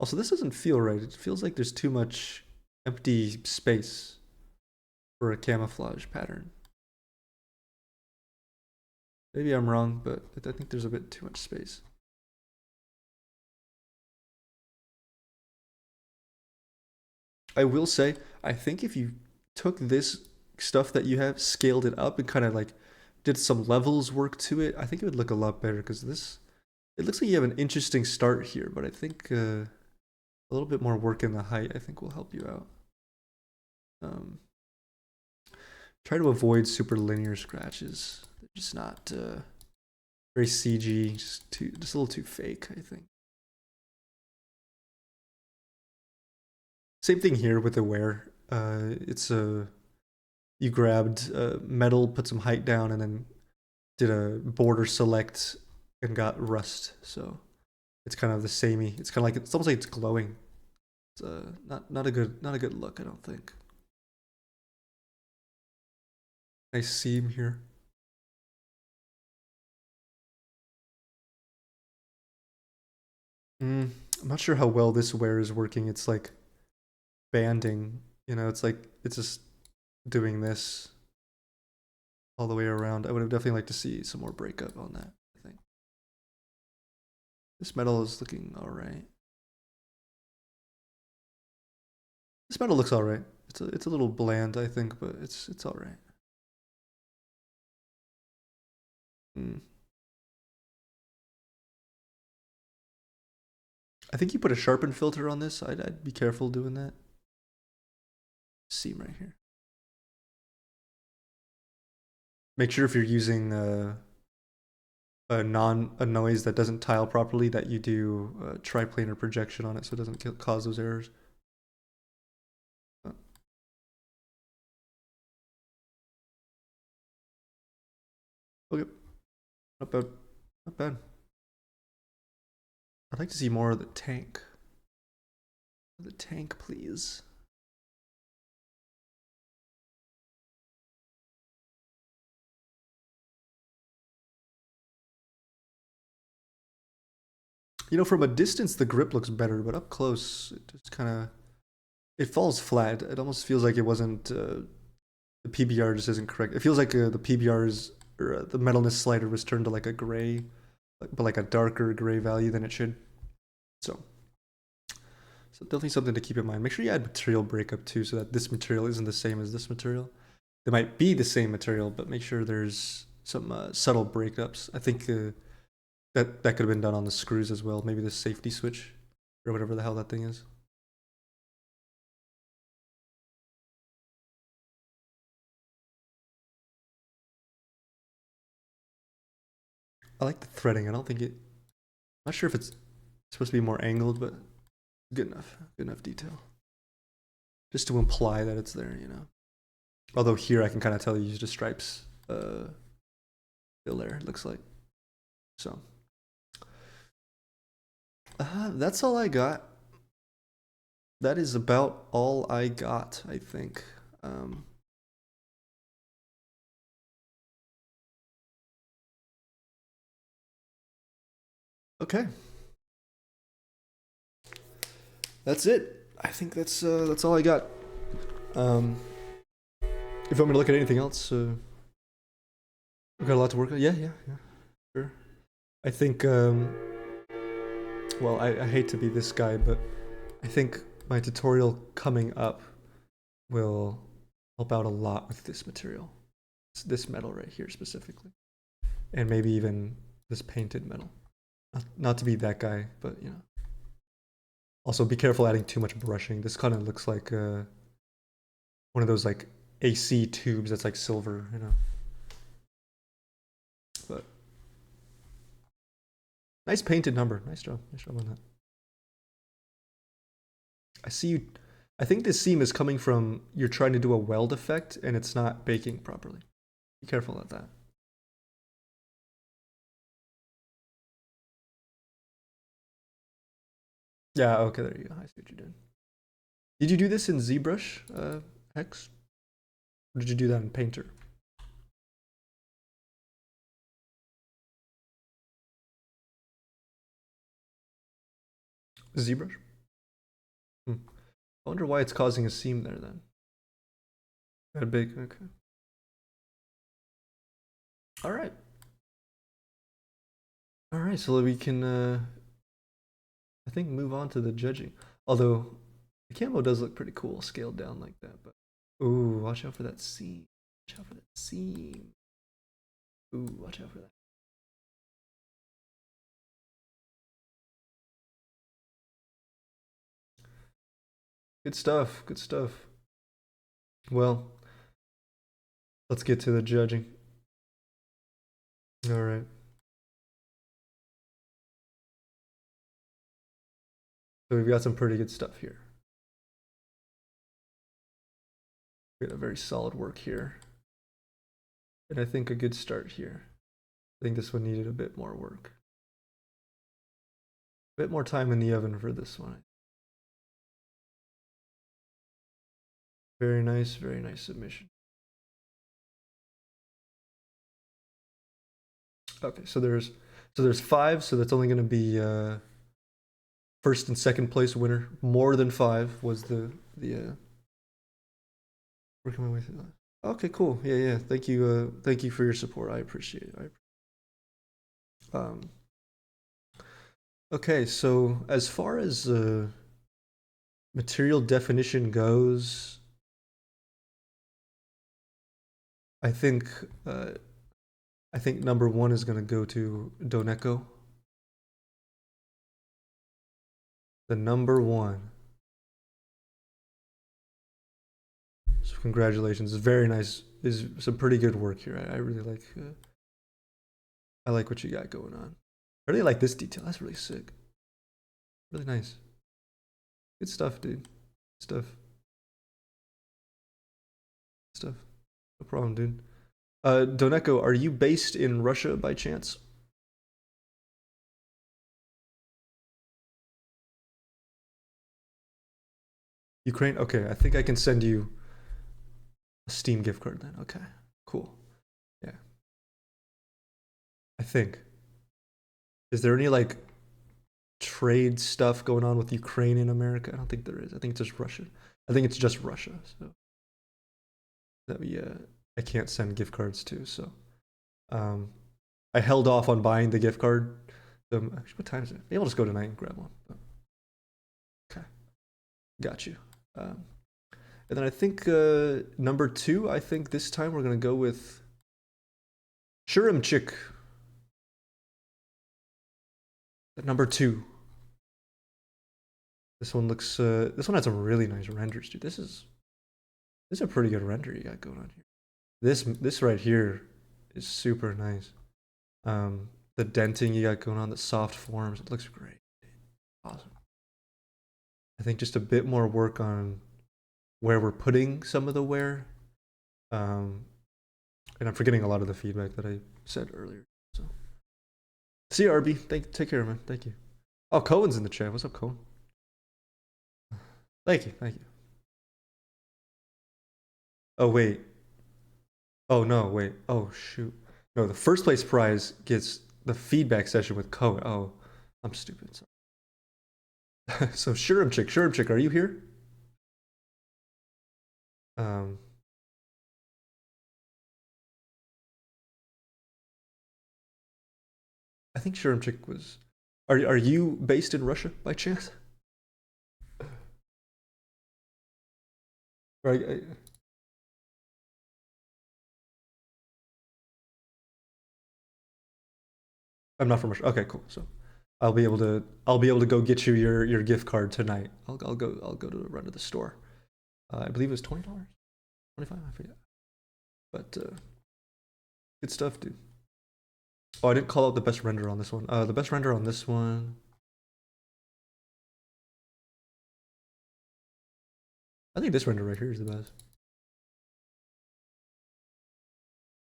Also, this doesn't feel right. It feels like there's too much empty space for a camouflage pattern. Maybe I'm wrong, but I think there's a bit too much space. I will say, I think if you took this stuff that you have, scaled it up, and kind of like did some levels work to it, I think it would look a lot better because this, it looks like you have an interesting start here, but I think a little bit more work in the height, I think will help you out. Um, Try to avoid super linear scratches. They're just not very CG, just a little too fake, I think. Same thing here with the wear. It's a you grabbed metal, put some height down, and then did a border select and got rust. So it's kind of the samey. It's kind of like it's almost like it's glowing. It's not a good look. I don't think. Nice seam here. I'm not sure how well this wear is working. It's like banding. It's like it's just doing this all the way around. I would have definitely liked to see some more breakup on that. I think this metal is looking all right. This metal looks all right. It's a little bland, I think, but it's all right. Mm. I think you put a sharpen filter on this. I'd be careful doing that. Seam right here. Make sure if you're using a noise that doesn't tile properly that you do triplanar projection on it so it doesn't cause those errors. Uh, Okay, not bad, not bad. I'd like to see more of the tank. The tank, please. You know, from a distance, the grip looks better, but up close, it just kind of it falls flat. It almost feels like it wasn't. The PBR just isn't correct. It feels like the PBR is or the metalness slider was turned to like a gray, but like a darker gray value than it should. So, so definitely something to keep in mind. Make sure you add material breakup too, so that this material isn't the same as this material. They might be the same material, but make sure there's some subtle breakups. I think that could have been done on the screws as well. Maybe the safety switch or whatever the hell that thing is. I like the threading. I don't think it. I'm not sure if it's supposed to be more angled, but good enough. Good enough detail. Just to imply that it's there, you know. Although here I can kind of tell you used the stripes still there, it looks like. So that's all I got. That is about all I got, I think. Okay. That's it. I think that's all I got. If you want me to look at anything else, we've got a lot to work on. Yeah, sure. I think, well, I hate to be this guy, but I think my tutorial coming up will help out a lot with this material. It's this metal right here specifically. And maybe even this painted metal. Not to be that guy, but you know. Also, be careful adding too much brushing. This kind of looks like one of those like AC tubes that's like silver, you know. But nice painted number. Nice job. Nice job on that. I see you. I think this seam is coming from you're trying to do a weld effect and it's not baking properly. Be careful of that. Yeah, okay, there you go. I see what you did. Did you do this in ZBrush, Hex? Or did you do that in Painter? ZBrush? I wonder why it's causing a seam there then. Got a big, okay. All right. All right, so we can, I think, move on to the judging. Although, the camo does look pretty cool, scaled down like that. But ooh, watch out for that seam. Watch out for that seam. Ooh, watch out for that. Good stuff, good stuff. Well, let's get to the judging. All right. So we've got some pretty good stuff here. We got a very solid work here. And I think a good start here. I think this one needed a bit more work. A bit more time in the oven for this one. Very nice submission. Okay, so there's 5, so that's only going to be first and second place winner. More than 5 was the working my way through that. Okay, cool. Yeah. Thank you for your support. I appreciate it. Okay, so as far as material definition goes, I think number 1 is going to go to Doneko. The number 1. So congratulations. It's very nice. Is some pretty good work here. I really like. I like what you got going on. I really like this detail. That's really sick. Really nice. Good stuff, dude. Good stuff. No problem, dude. Doneko, are you based in Russia by chance? Ukraine? Okay, I think I can send you a Steam gift card then. Okay, cool. Yeah. I think. Is there any like trade stuff going on with Ukraine in America? I don't think there is. I think it's just Russia. I think it's just Russia. So that we I can't send gift cards to. So um, I held off on buying the gift card. Actually, what time is it? Maybe I'll just go tonight and grab one. Okay, got you. And then I think number 2. I think this time we're gonna go with Chick. Number 2. This one looks. This one has some really nice renders, dude. This is a pretty good render you got going on here. This right here is super nice. The denting you got going on, the soft forms, it looks great. Awesome. I think just a bit more work on where we're putting some of the wear. And I'm forgetting a lot of the feedback that I said earlier. So, see you, RB. Take care, man. Thank you. Oh, Cohen's in the chat. What's up, Cohen? Thank you. Oh wait. Oh no, wait. Oh shoot. No, the first place prize gets the feedback session with Cohen. Oh, I'm stupid. Sorry. So Chick, are you here? I think Chick was. Are you based in Russia by chance? Right. I'm not from Russia. Okay, cool. So I'll be able to go get you your gift card tonight. I'll go to run to the store. I believe it was $20, 25. I forget. But good stuff, dude. Oh, I didn't call out the best render on this one. The best render on this one. I think this render right here is the best.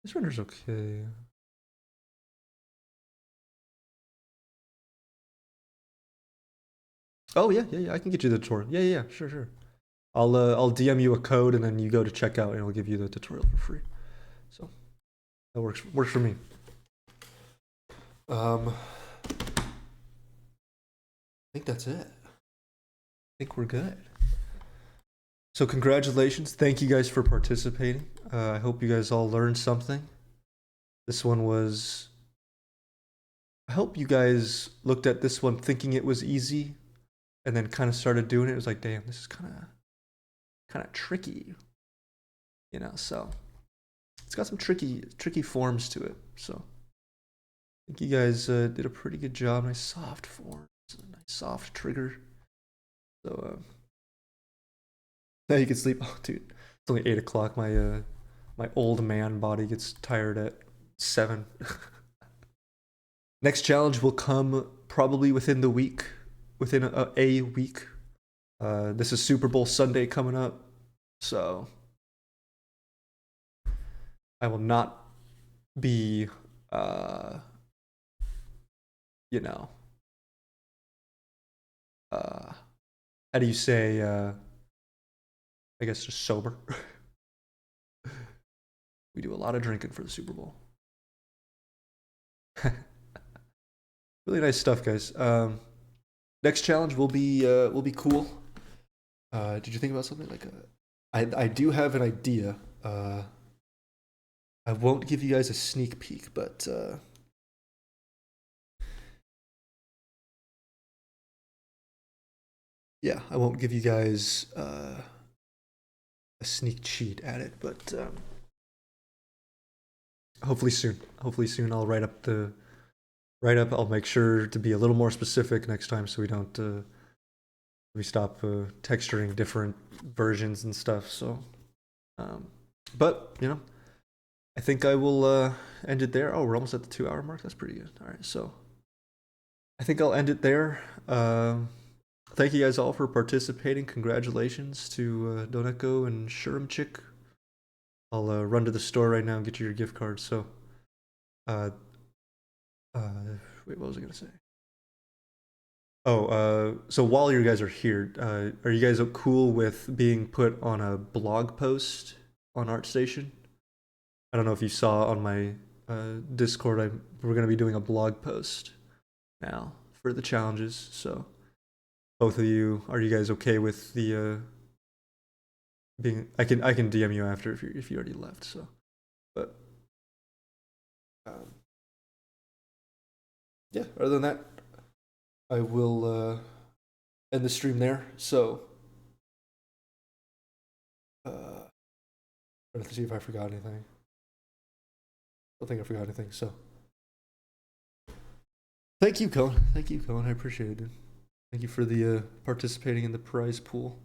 This render's okay. Oh yeah. I can get you the tutorial. Yeah. Sure. I'll DM you a code and then you go to checkout and it'll give you the tutorial for free. So that works for me. I think that's it. I think we're good. So congratulations. Thank you guys for participating. I hope you guys all learned something. This one was. I hope you guys looked at this one thinking it was easy, and then kind of started doing it. It was like, damn, this is kind of tricky, you know. So it's got some tricky forms to it. So I think you guys did a pretty good job. Nice soft forms, nice soft trigger. So now you can sleep. Oh, dude, it's only 8 o'clock. My old man body gets tired at 7. Next challenge will come probably within the week, within a week. This is Super Bowl Sunday coming up, so I will not be, you know, how do you say, I guess just sober. We do a lot of drinking for the Super Bowl. Really nice stuff, guys. Next challenge will be cool. Did you think about something like I do have an idea. I won't give you guys a sneak peek, but yeah, I won't give you guys a sneak cheat at it, but hopefully soon. I'll write up. I'll make sure to be a little more specific next time, so we don't we stop texturing different versions and stuff. So, but you know, I think I will end it there. Oh, we're almost at the 2-hour mark. That's pretty good. All right, so I think I'll end it there. Thank you guys all for participating. Congratulations to Doneko and Chick. I'll run to the store right now and get you your gift card. So, wait, what was I gonna say? So while you guys are here, are you guys cool with being put on a blog post on ArtStation? I don't know if you saw on my Discord, we're gonna be doing a blog post now for the challenges. So both of you, are you guys okay with the being? I can DM you after if you already left. So, but yeah. Other than that, I will end the stream there. So, trying to see if I forgot anything. I don't think I forgot anything. So, thank you, Cohen. Thank you, Cohen. I appreciate it, dude. Thank you for the participating in the prize pool.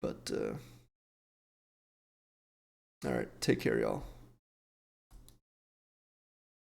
But all right, take care, y'all.